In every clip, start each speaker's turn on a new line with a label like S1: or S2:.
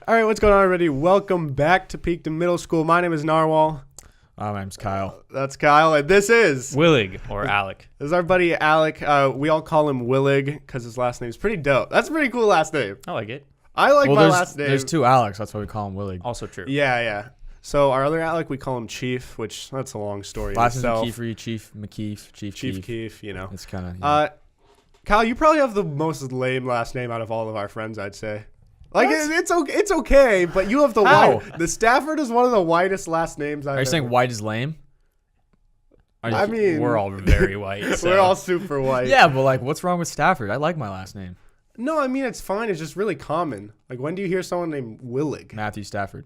S1: All right, what's going on, everybody? Welcome back to Peakton Middle School. My name is Narwhal.
S2: My name's Kyle.
S1: That's Kyle, and this is
S3: Willig or Alec.
S1: This is our buddy Alec. We all call him Willig because his last name is pretty dope. That's a pretty cool last name.
S3: I like it.
S1: I like my last name.
S2: There's two Alex. That's why we call him Willig.
S3: Also true.
S1: Yeah. So our other Alec, we call him Chief, which that's a long story.
S2: Last name's McKeefery, Chief McKeef, Chief
S1: Keef, you know.
S2: It's kind of.
S1: Kyle, you probably have the most lame last name out of all of our friends, I'd say. Like it's okay, but you have the white. The Stafford is one of the whitest last names I've
S2: Are you saying white is lame?
S1: I mean,
S3: we're all very white. So.
S1: We're all super white.
S2: Yeah, but like, what's wrong with Stafford? I like my last name.
S1: No, I mean it's fine. It's just really common. Like, when do you hear someone named Willig?
S2: Matthew Stafford.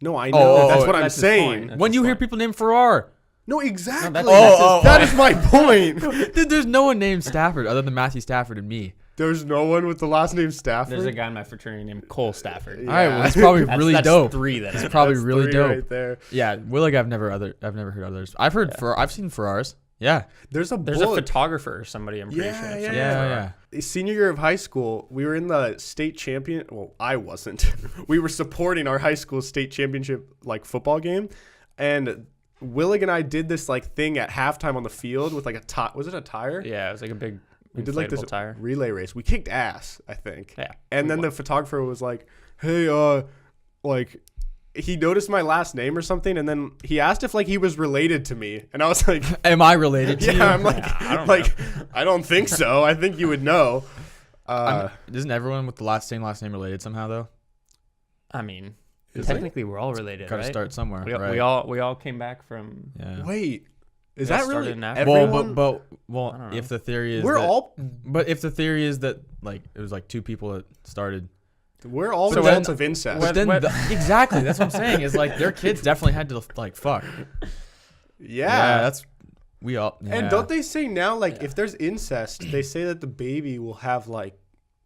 S1: No, I know. That's what I'm saying.
S2: When you hear people named Farrar.
S1: No, exactly.
S3: No,
S1: that is my point.
S2: Dude, there's no one named Stafford other than Matthew Stafford and me.
S1: There's no one with the last name Stafford?
S3: There's a guy in my fraternity named Cole Stafford.
S1: Yeah.
S2: All right, well, it's probably really dope.
S3: Three that
S2: it's probably
S1: That's
S2: really
S1: three
S2: dope.
S1: right there.
S2: Yeah, Willig, I've never heard others. I've seen Farrars. Yeah.
S1: There's a
S3: photographer or somebody, I'm pretty sure.
S2: Yeah.
S1: Senior year of high school, we were in the state champion. Well, I wasn't. We were supporting our high school state championship like football game, and Willig and I did this like thing at halftime on the field with like a tire. Was it a tire?
S3: Yeah, it was like a big.
S1: We did like this
S3: tire
S1: relay race. We kicked ass, I think.
S3: Yeah.
S1: And then the photographer was like, "Hey, like." He noticed my last name or something, and then he asked if like he was related to me, and I was like,
S2: "Am I related to you?"
S1: I'm like,
S3: I
S1: I don't think so. I think you would know.
S2: Isn't everyone with the same last name related somehow though?
S3: I mean, technically we're all related.
S2: Gotta start somewhere.
S3: We all came back from.
S2: Yeah.
S1: Wait, is that really
S3: everyone?
S2: Well, if the theory is
S1: but
S2: if the theory is that like it was like two people that started.
S1: We're all results of incest.
S2: Exactly, that's what I'm saying. Is like their kids definitely had to like fuck.
S1: Yeah,
S2: that's we all. Yeah.
S1: And don't they say now like if there's incest, they say that the baby will have like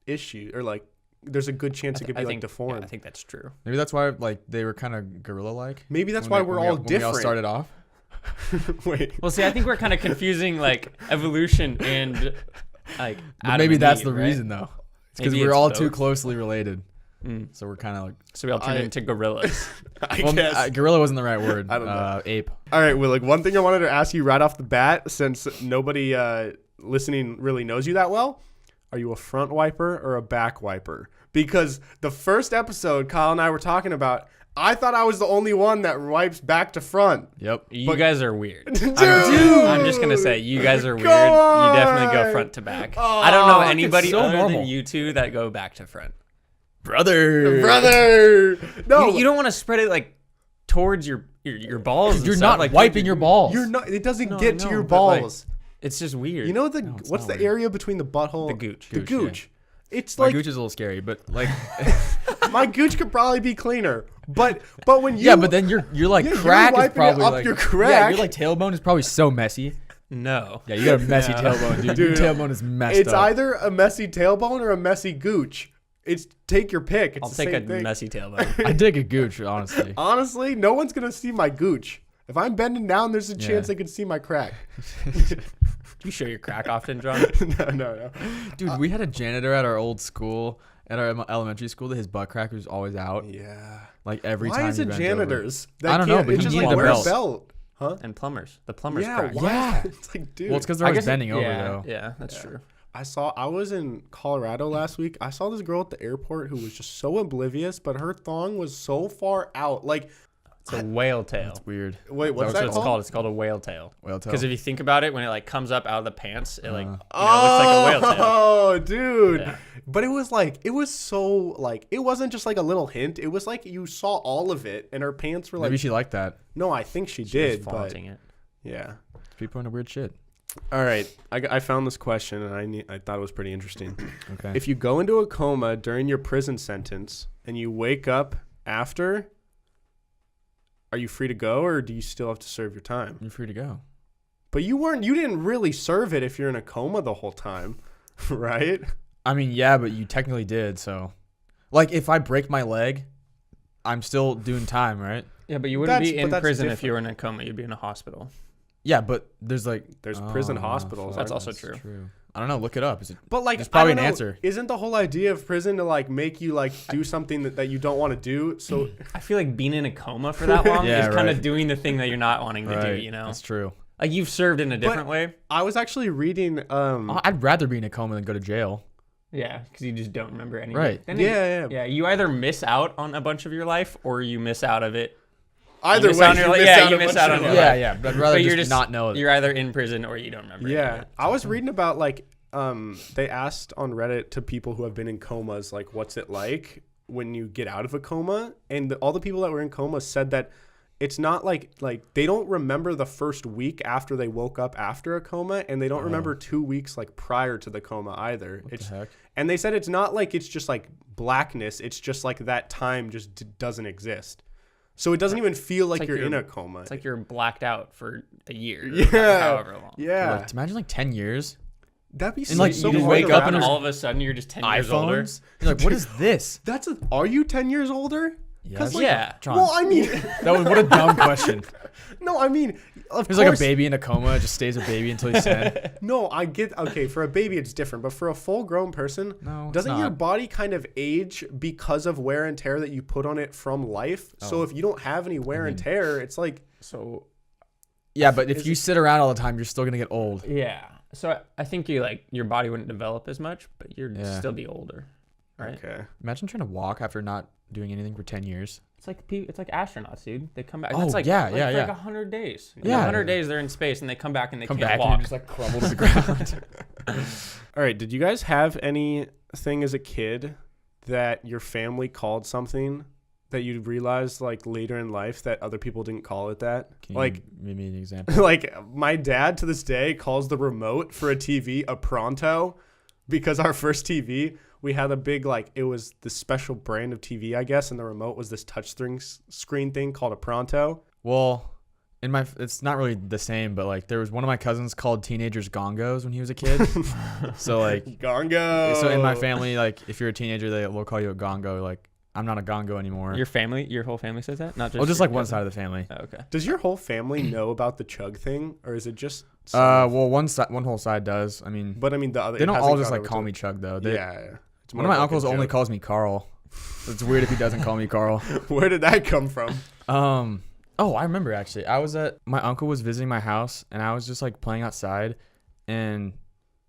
S1: issue or like there's a good chance it could be like deformed.
S3: Yeah, I think that's true.
S2: Maybe that's why like they were kind of gorilla-like.
S1: Maybe that's why we're all different.
S2: We all started off.
S1: Wait.
S3: Well, see, I think we're kind of confusing like evolution and like.
S2: But maybe that's the reason though. It's because we're all
S3: both.
S2: Too closely related. So we're kind of like.
S3: So we all turned into gorillas.
S1: I guess.
S2: Gorilla wasn't the right word.
S1: I don't know.
S2: Ape.
S1: All right, Will. Like one thing I wanted to ask you right off the bat, since nobody listening really knows you that well, are you a front wiper or a back wiper? Because the first episode Kyle and I were talking about, I thought I was the only one that wipes back to front.
S2: Yep.
S3: You guys are weird.
S1: Dude!
S3: I'm just going to say, you guys are weird. You definitely go front to back. I don't know anybody other than you two that go back to front.
S2: Brother.
S1: No.
S3: You don't want to spread it like towards your balls.
S2: You're not like wiping your balls.
S1: You're not. It doesn't get to your balls.
S3: Like, it's just weird.
S1: You know what's the area between the butthole?
S3: The gooch.
S1: The gooch. Yeah. It's
S2: my
S1: like
S2: gooch is a little scary, but like
S1: my gooch could probably be cleaner. But when you
S2: but then your like crack is probably
S1: up
S2: like
S1: your crack.
S2: Yeah, your like tailbone is probably so messy.
S3: No.
S2: Yeah, you got a messy tailbone, dude. Your tailbone is messed up.
S1: It's either a messy tailbone or a messy gooch. It's take your pick. I'll take a
S3: messy tailbone.
S2: I dig a gooch, honestly.
S1: Honestly, no one's gonna see my gooch. If I'm bending down, there's a chance they can see my crack.
S3: You show your crack often, John?
S1: No.
S2: Dude, we had a janitor at our old school, at our elementary school, that his butt crack was always out.
S1: Yeah.
S2: Like every time.
S1: Why is it janitors?
S2: I don't know, but
S1: he
S2: just
S1: needed
S2: like
S1: wear
S2: a
S1: a belt. Huh?
S3: And plumbers. The plumbers crack.
S1: Yeah. It's like, dude.
S2: Well, it's because they're always bending over, though.
S3: Yeah, that's true.
S1: I was in Colorado last week. I saw this girl at the airport who was just so oblivious, but her thong was so far out. Like,
S3: it's a whale tail.
S2: That's weird.
S1: Wait, what's
S3: that
S1: called?
S3: It's called? It's called a whale tail.
S2: Whale tail.
S3: Because if you think about it, when it like comes up out of the pants, it like looks like a whale tail.
S1: Oh, dude.
S3: Yeah.
S1: But it was so like, it wasn't just like a little hint. It was like you saw all of it, and her pants were like.
S2: Maybe she liked that.
S1: No, I think she did.
S3: Was flaunting it.
S1: Yeah.
S2: People into weird shit.
S1: All right, I found this question, and I thought it was pretty interesting.
S2: Okay.
S1: If you go into a coma during your prison sentence and you wake up after, are you free to go, or do you still have to serve your time?
S2: You're free to go.
S1: But you didn't really serve it if you're in a coma the whole time, right?
S2: I mean, yeah, but you technically did, so. Like, if I break my leg, I'm still doing time, right?
S3: Yeah, but you wouldn't be in prison
S1: different.
S3: if you were in a coma. You'd be in a hospital.
S2: Yeah, but there's
S1: prison hospitals.
S3: That's also true.
S2: I don't know. Look it up.
S1: But like,
S2: there's probably
S1: I don't
S2: an
S1: know,
S2: answer.
S1: Isn't the whole idea of prison to like make you like do something that you don't want to do? So
S3: I feel like being in a coma for that long
S2: Yeah,
S3: is kind
S2: right.
S3: of doing the thing that you're not wanting to do.
S2: Right.
S3: You know,
S2: That's true.
S3: like you've served in a different way.
S1: I was actually reading.
S2: I'd rather be in a coma than go to jail.
S3: Yeah, because you just don't remember anything.
S2: Right.
S3: Then
S1: Yeah.
S3: You either miss out on a bunch of your life or you miss out of it.
S1: Either
S3: miss
S1: way,
S3: out on your life. You miss out on your life.
S2: Yeah. But I'd rather
S3: But you're
S2: just not know it.
S3: You're either in prison or you don't remember. any of
S1: Yeah,
S3: it.
S1: I was reading about like they asked on Reddit to people who have been in comas like what's it like when you get out of a coma, and all the people that were in comas said that it's not like they don't remember the first week after they woke up after a coma, and they don't remember 2 weeks like prior to the coma either.
S2: What the heck?
S1: And they said it's not like it's just like blackness, it's just like that time just doesn't exist. So it doesn't even feel like you're in a coma.
S3: It's like you're blacked out for a year.
S1: Yeah.
S3: However long.
S1: Yeah.
S2: Like, imagine like 10 years.
S1: That'd be
S2: And, like,
S1: so
S2: you just
S1: hard
S2: wake
S1: to
S2: up
S1: wrap
S2: and
S3: And
S1: around.
S3: all of a sudden you're just 10 years older.
S2: iPhones. You're like, what is this?
S1: Are you 10 years older?
S2: Yes.
S1: like,
S3: Yeah.
S2: John,
S1: Well, I mean,
S2: what a dumb question.
S1: no, I mean, of
S2: He's
S1: course.
S2: like a baby in a coma, just stays a baby until he's 10.
S1: No, I get, okay, for a baby it's different, but for a full-grown person,
S2: No, it's
S1: doesn't your
S2: not.
S1: body kind of age because of wear and tear that you put on it from life? So
S2: Oh.
S1: if you don't have any wear and tear, it's like,
S3: So
S2: Yeah, but if you sit around all the time, you're still going to get old.
S3: yeah. So I think your body wouldn't develop as much, but you'd
S2: Yeah.
S3: still be older. Right.
S1: okay.
S2: Imagine trying to walk after not doing anything for 10 years.
S3: It's like astronauts, dude. They come back.
S2: Oh,
S3: That's like,
S2: yeah,
S3: like,
S2: yeah,
S3: for
S2: yeah.
S3: like 100 days.
S2: Yeah.
S3: 100 days they're in space and they come back and they
S2: Come
S3: can't
S2: back
S3: walk.
S2: and you just like crumble to the ground.
S1: All right, did you guys have anything as a kid that your family called something that you realized like later in life that other people didn't call it that?
S2: Can
S1: Like,
S2: you give me an example?
S1: like my dad to this day calls the remote for a TV a Pronto, because our first TV, we had a big, like, it was this special brand of TV, I guess, and the remote was this touch screen thing called a Pronto.
S2: Well, it's not really the same, but like there was one of my cousins called teenagers gongos when he was a kid. So like,
S1: Gongo.
S2: so in my family, like if you're a teenager, they'll call you a gongo. Like I'm not a gongo anymore.
S3: Your whole family says that? Not just
S2: just like one side of the family.
S3: Oh, okay.
S1: Does your whole family know about the Chug thing, or is it just?
S2: Well, one whole side does. I mean,
S1: But I mean, the other.
S2: they
S1: it
S2: don't
S1: hasn't
S2: all just
S1: gone
S2: like
S1: over
S2: call
S1: to-
S2: me Chug though.
S1: Yeah. It's
S2: One
S1: more
S2: of my
S1: like a
S2: uncles only
S1: joke.
S2: calls me Carl. It's weird if he doesn't call me Carl.
S1: Where did that come from?
S2: Oh, I remember actually. My uncle was visiting my house, and I was just like playing outside, and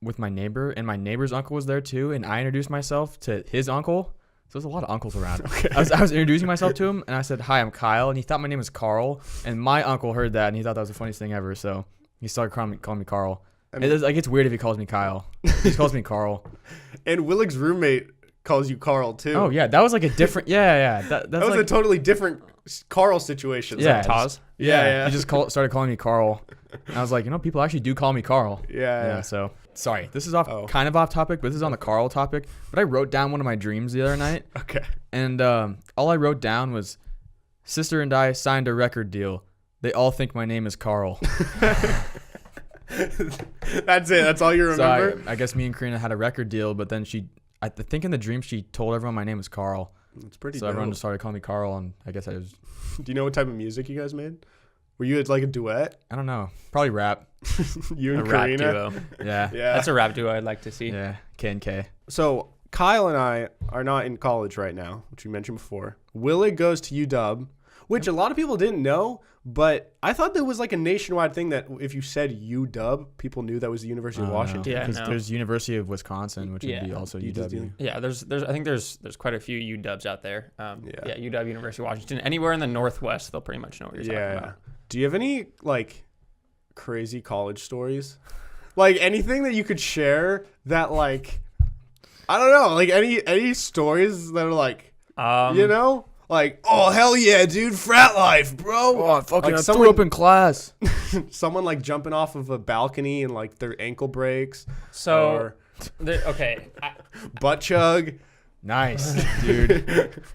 S2: with my neighbor, and my neighbor's uncle was there too, and I introduced myself to his uncle. So there's a lot of uncles around.
S1: Okay.
S2: I was introducing myself to him, and I said, "Hi, I'm Kyle," and he thought my name was Carl, and my uncle heard that, and he thought that was the funniest thing ever. So he started calling me Carl. It's weird if he calls me Kyle. He just calls me Carl.
S1: And Willig's roommate calls you Carl too.
S2: Oh yeah, that was like a different. Yeah. That's
S1: That was
S2: like,
S1: a totally different Carl situation.
S2: Yeah,
S1: Like
S3: Taz?
S1: Yeah.
S2: He just started calling me Carl. And I was like, people actually do call me Carl.
S1: Yeah.
S2: So sorry, this is
S1: Oh.
S2: kind of off topic, but this is on the Carl topic. But I wrote down one of my dreams the other night,
S1: Okay.
S2: and all I wrote down was, "Sister and I signed a record deal. They all think my name is Carl."
S1: That's it. That's all you remember.
S2: So I guess me and Karina had a record deal, but then I think in the dream she told everyone my name was Carl.
S1: It's pretty.
S2: So
S1: dope.
S2: everyone just started calling me Carl, and I guess I was,
S1: Do you know what type of music you guys made? Were you like a duet?
S2: I don't know, probably rap.
S1: You
S3: A
S1: and
S3: rap
S1: Karina.
S3: duo.
S2: Yeah.
S1: Yeah.
S3: That's a rap duo I'd like to see.
S2: Yeah. K&K.
S1: So Kyle and I are not in college right now, which we mentioned before. Willig goes to UW, which a lot of people didn't know, but I thought there was like a nationwide thing that if you said UW, people knew that was the University of Washington.
S3: Yeah,
S2: because
S3: no.
S2: there's University of Wisconsin, which would be
S3: Yeah.
S2: also
S1: You just
S2: UW.
S1: do-
S3: Yeah, I think there's quite a few UWs out there.
S1: Yeah.
S3: Yeah, UW, University of Washington. Anywhere in the Northwest, they'll pretty much know what you're talking
S1: Yeah.
S3: about.
S1: Do you have any like crazy college stories? Like anything that you could share that like I don't know, like any stories that are like you know? Like, oh hell yeah, dude, frat life, bro.
S2: Oh, fucking
S1: Like
S2: I
S1: someone-
S2: threw up in class.
S1: Someone like jumping off of a balcony and like their ankle breaks.
S3: So,
S1: Or
S3: okay,
S1: butt chug.
S2: Nice, dude.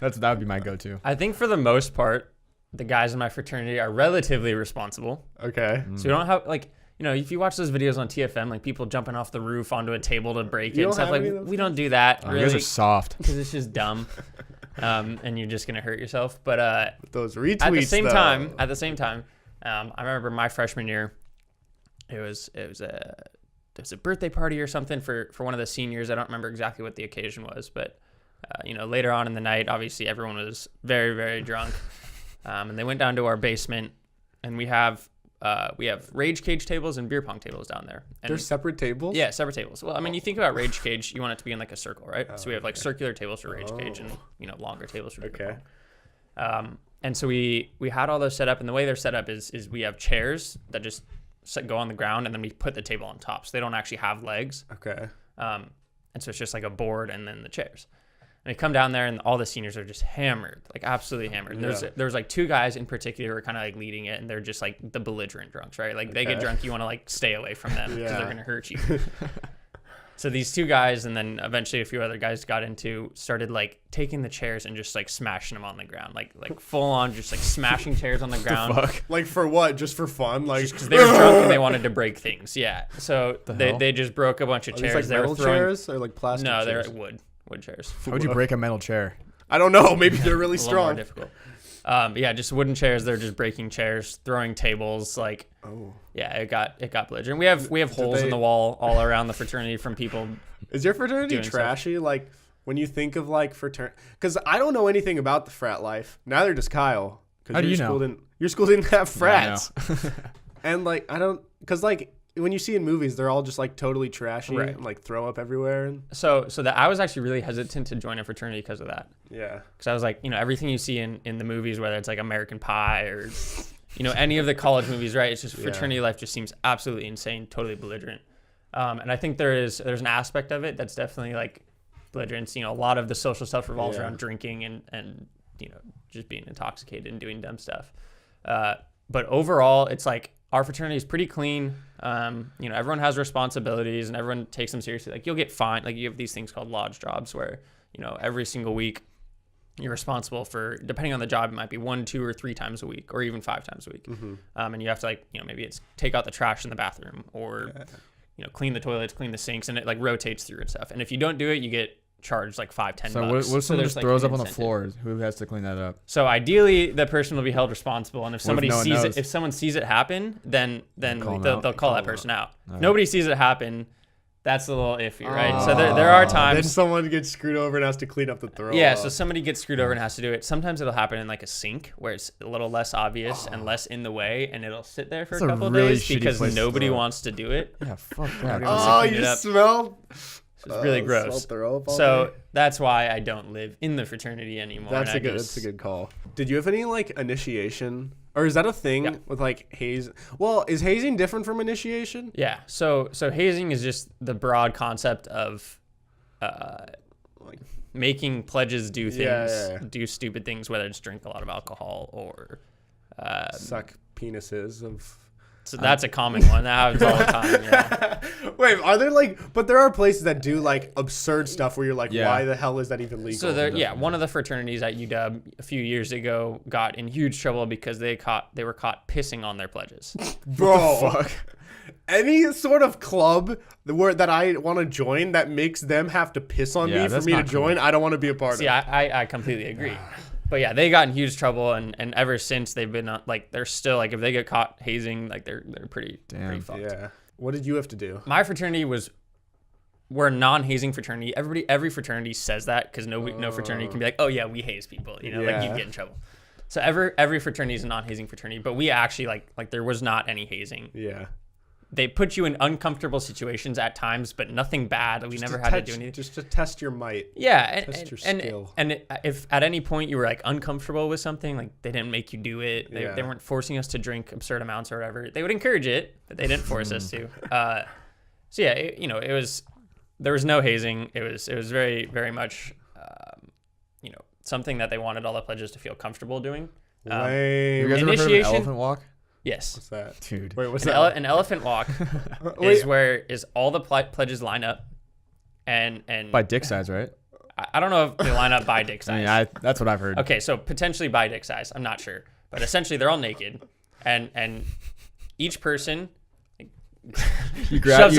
S2: That would be my go-to.
S3: I think for the most part, the guys in my fraternity are relatively responsible.
S1: Okay.
S3: So we don't have like, if you watch those videos on TFM, like people jumping off the roof onto a table to break it
S1: You
S3: and
S1: don't
S3: stuff,
S1: have
S3: like
S1: any of those
S3: we don't do that
S2: You guys
S3: really
S2: are soft.
S3: because it's just dumb, and you're just gonna hurt yourself. But
S1: Those retweets.
S3: at the same
S1: though.
S3: time, I remember my freshman year, it was there's a birthday party or something for one of the seniors. I don't remember exactly what the occasion was, but later on in the night, obviously everyone was very, very drunk. And they went down to our basement, and we have rage cage tables and beer pong tables down there. And
S1: They're separate tables?
S3: Yeah, separate tables. Well, I mean, you think about rage cage, you want it to be in like a circle, right? So we have like circular tables for rage cage and, longer tables for beer pong. And so we had all those set up, and the way they're set up is we have chairs that just go on the ground, and then we put the table on top. So they don't actually have legs.
S1: Okay.
S3: And so it's just like a board and then the chairs. And we come down there, and all the seniors are just hammered, like absolutely hammered. And there's like two guys in particular who are kind of like leading it, and they're just like the belligerent drunks, right? Like they get drunk, you want to like stay away from them because they're gonna hurt you. So these two guys, and then eventually a few other guys started like taking the chairs and just like smashing them on the ground, like full on, just like smashing chairs on the ground.
S1: Like for what? Just for fun? Like
S3: because they were drunk and they wanted to break things. Yeah. So they just broke a bunch of chairs.
S1: Like
S3: they
S1: metal chairs or like plastic?
S3: No,
S1: chairs?
S3: they're wood chairs.
S2: How would you break a metal chair?
S1: I don't know. Maybe they're really
S3: a little more
S1: strong.
S3: difficult. Yeah, just wooden chairs. They're just breaking chairs, throwing tables. Like, yeah, it got belligerent. We have holes in the wall all around the fraternity from people.
S1: Is your fraternity trashy? Stuff. Like when you think of like fraternity, because I don't know anything about the frat life. Neither does Kyle.
S2: How do you know?
S1: Your school didn't have frats. Yeah, and like I don't, because like when you see in movies, they're all just like totally trashy and like throw up everywhere. And
S3: so that I was actually really hesitant to join a fraternity because of that.
S1: Yeah. Because
S3: I was like, everything you see in the movies, whether it's like American Pie or any of the college movies, right? It's just fraternity life just seems absolutely insane, totally belligerent. And I think there's an aspect of it that's definitely like belligerence. A lot of the social stuff revolves around drinking and just being intoxicated and doing dumb stuff. But overall, it's like our fraternity is pretty clean. Everyone has responsibilities and everyone takes them seriously. Like you'll get fined. Like you have these things called lodge jobs where, every single week you're responsible for, depending on the job, it might be 1, 2, or 3 times a week or even 5 times a week. Mm-hmm. And you have to maybe it's take out the trash in the bathroom or, clean the toilets, clean the sinks, and it like rotates through and stuff. And if you don't do it, you get charged like $5-10.
S2: So what if someone just throws up on the floor? Who has to clean that up?
S3: So ideally, the person will be held responsible, and if somebody sees it, if someone sees it happen, then they'll call that person out. If nobody sees it happen, that's a little iffy, right? So there are times.
S1: Then someone gets screwed over and has to clean up the throw.
S3: Yeah, so somebody gets screwed over and has to do it. Sometimes it'll happen in like a sink where it's a little less obvious and less in the way, and it'll sit there for a couple of days because nobody wants to do it.
S2: Yeah, fuck that.
S1: Oh, you smell.
S3: It's really gross. So that's why I don't live in the fraternity anymore.
S1: That's a good call. Did you have any like initiation, or is that a thing with like hazing? Well, is hazing different from initiation?
S3: Yeah. So hazing is just the broad concept of like making pledges do things, do stupid things, whether it's drink a lot of alcohol or
S1: suck penises of.
S3: So that's a common one. That happens all the time. Yeah.
S1: Wait, are there but there are places that do like absurd stuff where you're like, why the hell is that even legal?
S3: So one of the fraternities at UW a few years ago got in huge trouble because they were caught pissing on their pledges.
S1: Bro, what the fuck? Any sort of club that I want to join that makes them have to piss on me for me to join, I don't want to be a part of.
S3: See, I completely agree. But yeah, they got in huge trouble, and ever since they've been like they're still like if they get caught hazing, like they're pretty fucked.
S1: Yeah. What did you have to do?
S3: My fraternity we're a non-hazing fraternity. Every fraternity says that because no fraternity can be like, oh yeah, we haze people. Like you get in trouble. So every fraternity is a non-hazing fraternity, but we actually like there was not any hazing.
S1: Yeah.
S3: They put you in uncomfortable situations at times, but nothing bad. We never had to do anything.
S1: Just to test your might.
S3: Yeah,
S1: test your skill.
S3: And if at any point you were like uncomfortable with something, like they didn't make you do it. They weren't forcing us to drink absurd amounts or whatever. They would encourage it, but they didn't force us to. So yeah, it was there was no hazing. It was very very much something that they wanted all the pledges to feel comfortable doing.
S2: You guys ever heard of an elephant walk?
S3: Yes.
S1: What's that?
S2: Dude.
S1: Wait, what's that?
S3: An elephant walk is all the pledges line up and
S2: by dick size, right?
S3: I don't know if they line up by dick size.
S2: I mean, that's what I've heard.
S3: Okay, so potentially by dick size. I'm not sure. But essentially they're all naked and each person shoves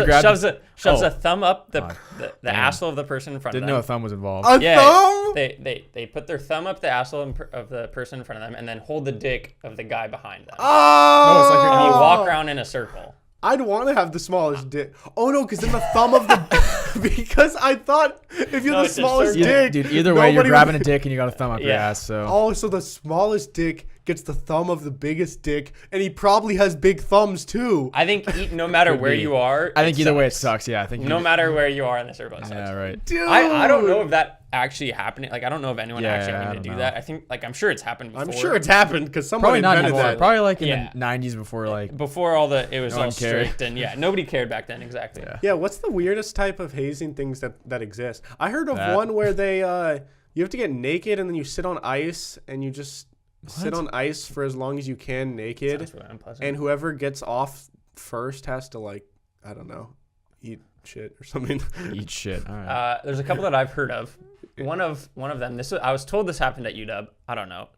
S3: a thumb up the asshole of the person in front of them.
S2: Didn't know a thumb was involved.
S1: Thumb?
S3: They put their thumb up the asshole of the person in front of them and then hold the dick of the guy behind them.
S1: Oh!
S3: And you walk around in a circle.
S1: I'd want to have the smallest dick. Oh no, because then the thumb of the because I thought if you're
S3: No,
S1: the
S3: it's a
S1: smallest
S3: circle.
S1: dick,
S2: Dude, either way, you're
S1: nobody
S2: grabbing
S1: would-
S2: a dick and you got a thumb up your
S3: Yeah.
S2: ass. So
S1: Oh, so the smallest dick gets the thumb of the biggest dick, and he probably has big thumbs too.
S3: I think no matter
S2: Could
S3: where
S2: be.
S3: you are,
S2: I think either way it
S3: sucks.
S2: sucks. Yeah, I think
S3: No matter where you are in the servo, it sucks.
S2: Yeah, right.
S1: Dude,
S3: I don't know if that actually happening. Like I don't know if anyone
S2: Yeah,
S3: actually
S2: I
S3: having to
S2: don't
S3: do
S2: know.
S3: that. I think like I'm sure it's happened before.
S1: I'm sure it's happened because
S2: Probably
S1: somebody
S2: not
S1: invented
S2: anymore.
S1: that.
S2: Probably like in
S3: Yeah.
S2: the 90s before like.
S3: before all the it was
S2: No
S3: all
S2: one cared.
S3: strict and nobody cared back then exactly.
S2: Yeah.
S1: Yeah, what's the weirdest type of hazing things that exist? I heard of
S2: That.
S1: one where they you have to get naked and then you sit on ice and you just sit on ice for as long as you can naked,
S3: Sounds really unpleasant.
S1: and whoever gets off first has to like I don't know, eat shit or something.
S2: Eat shit. All right.
S3: There's a couple that I've heard of. One of them. I was told this happened at UW. I don't know.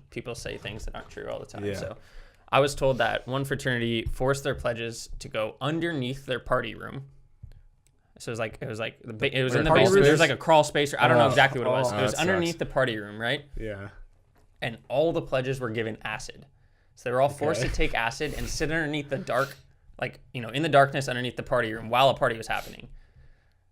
S3: People say things that aren't true all the time.
S1: Yeah.
S3: So, I was told that one fraternity forced their pledges to go underneath their party room. So it was in the
S1: party
S3: basement.
S1: room
S3: There was
S1: is?
S3: like a crawl space. I don't know exactly what it was.
S1: oh,
S3: It was
S2: that
S3: underneath
S2: sucks.
S3: the party room, right?
S1: Yeah.
S3: And all the pledges were given acid. So they were all forced to
S1: Okay.
S3: take acid and sit underneath the dark, in the darkness underneath the party room while a party was happening.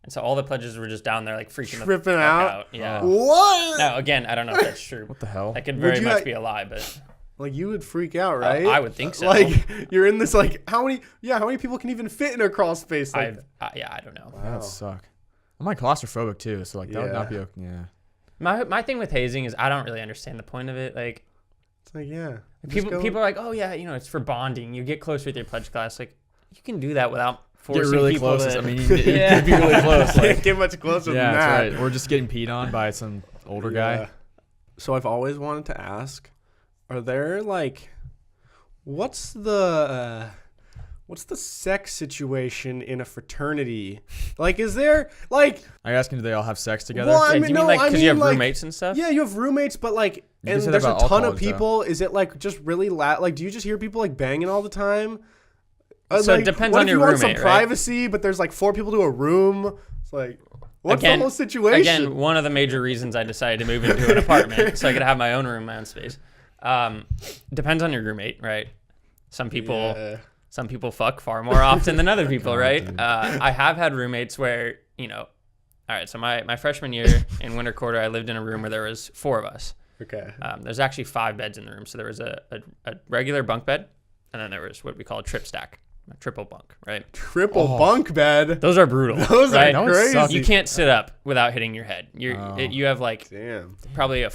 S3: And so all the pledges were just down there like freaking the
S1: Tripping
S3: fuck
S1: out?
S3: Yeah.
S1: What?
S3: Now again, I don't know if that's true.
S2: What the hell?
S3: That could
S1: Would
S3: very
S1: you
S3: much
S1: like-
S3: be a lie, but
S1: Like you would freak out, right?
S3: I would think so.
S1: Like you're in this like how many people can even fit in a crawl space like that?
S3: I don't know.
S2: That would suck. I'm like claustrophobic too, so like that would not
S1: Yeah.
S2: be okay. Yeah.
S3: My thing with hazing is I don't really understand the point of it. Like
S1: It's like yeah.
S3: people are like, oh yeah, it's for bonding. You get close with your pledge class. Like you can do that without forcing
S2: Get really
S3: people
S2: close.
S3: to.
S2: I mean,
S3: Yeah.
S2: you'd be really close.
S1: Can't
S2: Like,
S1: get much closer
S2: yeah,
S1: than that.
S2: that's right. We're just getting peed on by some older
S1: Yeah.
S2: guy.
S1: So I've always wanted to ask, are there like, what's the sex situation in a fraternity? Like, is there like,
S2: Are you asking, do they all have sex together?
S1: Well, I
S3: Yeah,
S1: mean,
S3: do you
S1: no,
S3: mean like
S1: I
S3: because you have
S1: mean, like-
S3: roommates and stuff?
S1: yeah, you have roommates, but like,
S2: You
S1: and
S2: can say that
S1: there's a
S2: about all
S1: ton of
S2: colleges, though.
S1: people. Is it like just really loud? Like, do you just hear people like banging all the time?
S3: So it
S1: Like,
S3: depends
S1: what
S3: on
S1: if
S3: your
S1: you want some
S3: roommate, right?
S1: privacy, but there's like 4 people to a room. It's like, what's
S3: Again-
S1: the whole situation?
S3: Again, one of the major reasons I decided to move into an apartment so I could have my own room, my own space. Depends on your roommate, right? Some people fuck far more often than other people, right? I have had roommates where, all right, so my freshman year in winter quarter, I lived in a room where there was 4 of us.
S1: Okay.
S3: There's actually 5 beds in the room. So there was a regular bunk bed, and then there was what we call a trip stack, a triple bunk, right?
S1: Triple bunk bed.
S3: Those are brutal.
S1: Those
S3: right?
S1: are
S2: would
S1: crazy.
S2: suck.
S3: You can't sit up without hitting your head.
S2: Oh.
S3: You have like
S1: Damn.
S3: probably 1.5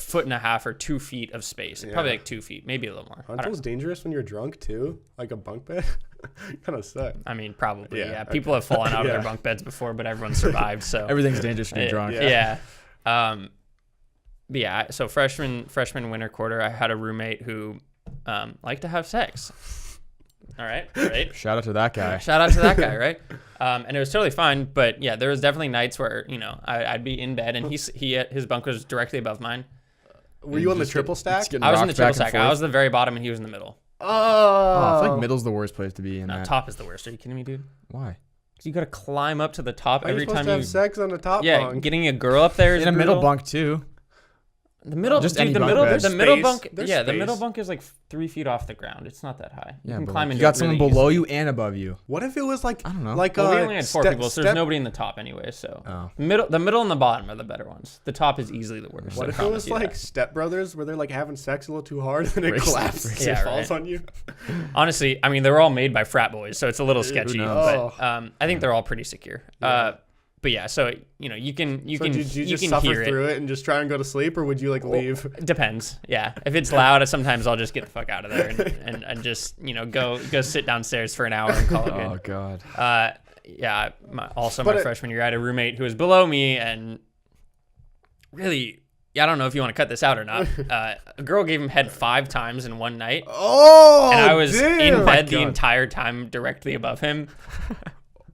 S3: feet or 2 feet of space.
S1: Yeah.
S3: Probably like 2 feet, maybe a little more.
S1: Aren't those dangerous when you're drunk too? Like a bunk bed? Kind of suck.
S3: I mean, probably.
S1: Yeah,
S3: Yeah.
S1: okay.
S3: People have fallen out of
S1: Yeah.
S3: their bunk beds before, but everyone survived. So
S2: Everything's dangerous when you're drunk.
S3: Yeah. But yeah. So freshman winter quarter, I had a roommate who liked to have sex. All right. Right.
S2: Shout out to that guy.
S3: Shout out to that guy, right? And it was totally fine. But yeah, there was definitely nights where I'd be in bed and his bunk was directly above mine.
S1: Were you on the
S2: Just
S1: triple stack?
S2: just getting
S3: I was in the
S2: rocked
S3: triple
S2: back and
S3: stack. I
S2: forth.
S3: was the very bottom and he was in the middle.
S2: Oh, I feel
S1: Oh,
S2: like middle's the worst place to be in
S3: No,
S2: that.
S3: top is the worst. Are you kidding me, dude?
S2: Why?
S3: 'Cause you gotta climb up to the top
S1: Are you
S3: every
S1: supposed
S3: time
S1: to
S3: you.
S1: have sex on the top
S3: Yeah,
S1: bunk?
S3: getting a girl up there is
S2: In a middle
S3: brutal.
S2: bunk too.
S3: The middle,
S2: Just
S3: dude,
S2: any
S3: the
S2: bunk
S3: middle,
S2: bed.
S3: the middle
S1: Space.
S3: bunk.
S1: There's
S3: Yeah, the middle
S1: space.
S3: bunk is like 3 feet off the ground. It's not that high.
S2: Yeah,
S3: You can
S2: but
S3: climb
S2: like,
S3: into
S2: you got
S3: it
S2: someone
S3: really
S2: below
S3: easily.
S2: you and above you.
S1: What if it was like
S2: I don't know.
S1: like
S3: Well, we
S1: a
S3: only had 4 people, so there's nobody in the top anyway. So
S2: Oh.
S3: the middle and the bottom are the better ones. The top is easily the worst.
S1: What
S3: I
S1: if it
S3: promise
S1: was
S3: you
S1: like
S3: that.
S1: Step Brothers where they're like having sex a little too hard and it
S2: Breaks-
S1: collapses
S2: breaks
S1: and
S3: Yeah,
S1: falls
S3: right.
S1: on you?
S3: Honestly, I mean, they're all made by frat boys, so it's a little sketchy.
S2: knows?
S3: But I think they're all pretty secure.
S1: Yeah.
S3: But yeah, so you can
S1: So
S3: can
S1: did you just
S3: can
S1: suffer
S3: hear it.
S1: through it and just try and go to sleep, or would you like leave?
S3: Depends. Yeah. If it's loud, sometimes I'll just get the fuck out of there and just, go sit downstairs for an hour and call it
S2: Oh
S3: good.
S2: god.
S3: Yeah. My
S1: But
S3: freshman year, I had a roommate who was below me and really, I don't know if you want to cut this out or not. A girl gave him head 5 times in one night.
S1: Oh,
S3: And I was
S1: damn.
S3: in bed the
S2: God.
S3: entire time directly above him.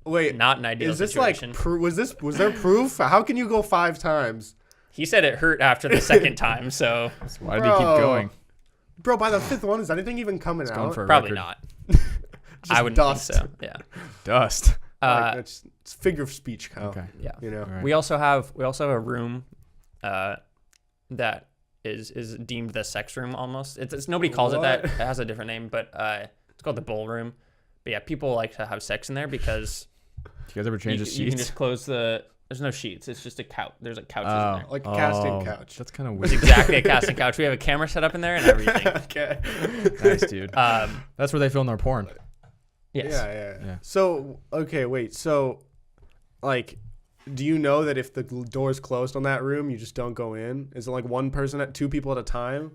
S1: Wait,
S3: Not an ideal
S1: is this
S3: situation.
S1: like was there proof? How can you go 5 times,
S3: He said it hurt after the second time, so
S2: Why did he keep
S1: Bro.
S2: going?
S1: bro? By the 5th one, is anything even coming
S2: Going
S1: out?
S2: for a
S3: probably
S2: record.
S3: not.
S1: Just
S3: I wouldn't
S1: dust.
S3: think so. Yeah.
S2: Dust.
S1: Like, it's figure of speech, Kyle.
S2: Okay.
S3: Yeah.
S1: You know.
S2: All right.
S3: We also have a room that is deemed the sex room almost. It's nobody calls it that.
S1: What?
S3: It has a different name, but it's called the ballroom. But yeah, people like to have sex in there because
S2: Do you guys ever change the sheets?
S3: you can just close the. There's no sheets. It's just a couch. There's like couches in there.
S1: Like a casting couch.
S2: That's kind of
S3: It's
S2: weird.
S3: exactly a casting couch. We have a camera set up in there and everything.
S1: Okay.
S2: Nice, dude.
S3: Um,
S2: That's where they film their porn.
S3: yes.
S1: Yeah. So, okay, wait. So, like, do you know that if the door's closed on that room, you just don't go in? Is it like one person two people at a time?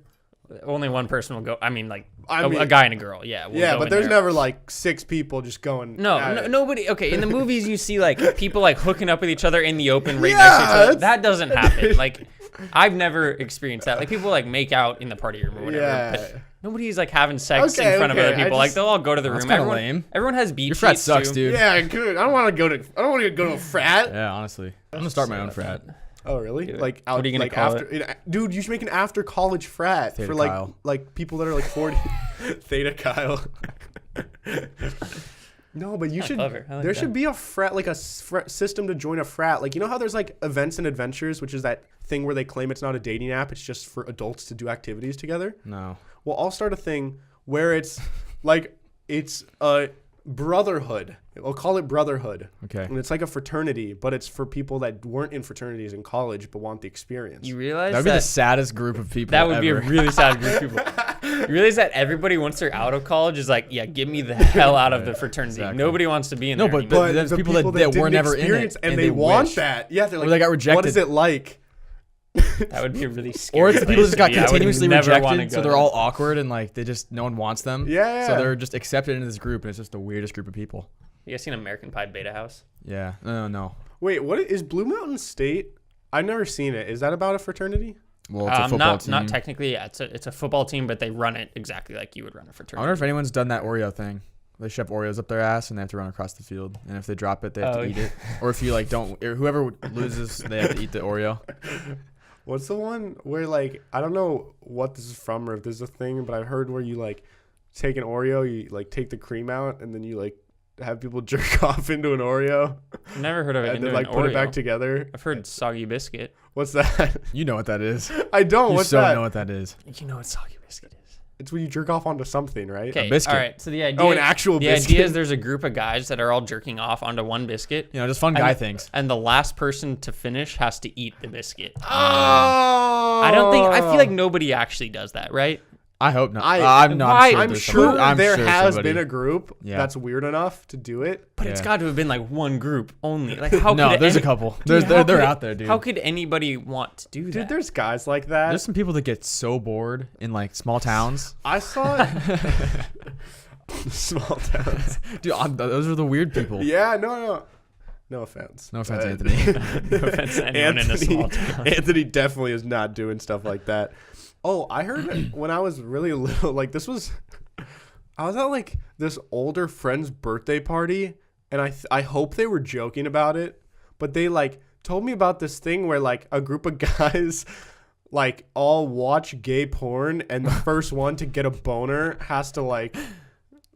S3: Only one person will go. I mean, like
S1: I mean-
S3: a guy and a girl. Yeah. Will
S1: Yeah,
S3: go
S1: but
S3: in
S1: there's
S3: there.
S1: never like 6 people just going. at it.
S3: Nobody. Okay, in the movies you see like people like hooking up with each other in the open right
S1: Yeah,
S3: next to each other.
S1: that's-
S3: That doesn't happen. Like, I've never experienced that. Like people like make out in the party room or whatever.
S1: Yeah.
S3: But nobody's like having sex
S1: Okay,
S3: in front of
S1: okay,
S3: other people. Like
S1: just-
S3: they'll all go to the
S2: That's
S3: room.
S2: kinda
S3: Everyone,
S2: lame.
S3: everyone has beat
S2: Your frat
S3: sheets,
S2: sucks,
S3: too.
S2: dude.
S1: Yeah, good. I don't want to go to a frat.
S2: Yeah, honestly. I'm gonna start my own frat.
S1: Oh, really?
S3: Dude,
S1: Like out,
S3: what are you gonna
S1: like
S3: call
S1: after, dude, you should make an after college frat
S2: Theta
S1: for like
S2: Kyle.
S1: like people that are like 40. Theta Kyle. No, but you should.
S3: clever. I like
S1: There
S3: that.
S1: should be a frat, like a system to join a frat. Like, you know how there's like Events and Adventures, which is that thing where they claim it's not a dating app, it's just for adults to do activities together.
S2: No.
S1: Well, I'll start a thing where it's like it's a brotherhood. I'll call it brotherhood.
S2: Okay.
S1: And it's like a fraternity, but it's for people that weren't in fraternities in college but want the experience.
S3: You realize
S2: That would be the saddest group of people.
S3: that would be a
S2: ever.
S3: really sad group of people. You realize that everybody, once they're out of college, is like, yeah, get me the hell out of the fraternity.
S2: Exactly.
S3: Nobody wants to be in
S2: No,
S3: there
S2: but
S3: anymore.
S2: there's
S1: the
S2: people that were
S1: didn't
S2: never in it,
S1: experience and
S2: and
S1: they
S2: they
S1: want
S2: wish.
S1: that. Yeah, they're
S2: Or
S1: like,
S2: they got rejected.
S1: what is it like?
S3: That would be a really scary.
S2: Or it's the people that just got
S3: place to be. I would
S2: continuously
S3: never wanna
S2: rejected,
S3: go
S2: so they're
S3: there.
S2: all awkward and like they just no one wants them.
S1: Yeah.
S2: So they're just accepted into this group, and it's just the weirdest group of people.
S3: You guys seen American Pie Beta House?
S2: Yeah. No.
S1: Wait, what is Blue Mountain State? I've never seen it. Is that about a fraternity?
S2: Well, it's a football team.
S3: Not technically. Yeah, it's a football team, but they run it exactly like you would run a
S2: I
S3: fraternity.
S2: wonder if anyone's done that Oreo thing. They shove Oreos up their ass and they have to run across the field. And if they drop it, they have to eat it. Or if you like don't, or whoever loses, they have to eat the Oreo.
S1: What's the one where like I don't know what this is from or if this is a thing, but I've heard where you like take an Oreo, you like take the cream out, and then you like have people jerk off into an Oreo
S3: I've never heard of it.
S1: and
S3: into
S1: then like
S3: an
S1: put it
S3: Oreo.
S1: back together.
S3: I've heard soggy biscuit.
S1: What's that?
S2: You know what that is.
S1: I don't.
S2: You
S1: What's
S2: so
S1: that?
S2: know what that is.
S3: You know what soggy biscuit is?
S1: It's when you jerk off onto something, right?
S3: Okay.
S2: biscuit.
S3: All right. So the idea.
S1: Oh, an actual
S3: the
S1: biscuit.
S3: idea is there's a group of guys that are all jerking off onto one biscuit.
S2: You know, just fun guy things.
S3: And the last person to finish has to eat the biscuit.
S1: Oh.
S3: I don't think. I feel like nobody actually does that, right?
S2: I hope not.
S1: I'm
S2: not.
S3: why-
S1: I'm
S2: there's
S1: sure
S2: somebody- I'm
S1: there
S2: sure
S1: has
S2: somebody-
S1: been a group
S2: Yeah.
S1: that's weird enough to do it.
S3: But it's
S2: Yeah.
S3: got to have been like one group only. Like how?
S2: No,
S3: could
S2: there's a
S3: any-
S2: couple.
S3: Dude, how
S2: They're
S3: could-
S2: out there, dude.
S3: How could anybody want to do that?
S1: Dude, there's guys like that.
S2: There's some people that get so bored in like small towns.
S1: I saw it. Small towns.
S2: Dude, those are the weird people.
S1: Yeah, no offense.
S2: No offense,
S1: But-
S2: Anthony.
S3: No offense to anyone in a small town.
S1: Anthony definitely is not doing stuff like that. Oh, I heard it when I was really little. Like I was at like this older friend's birthday party, and I hope they were joking about it, but they like told me about this thing where like a group of guys like all watch gay porn, and the first one to get a boner has to like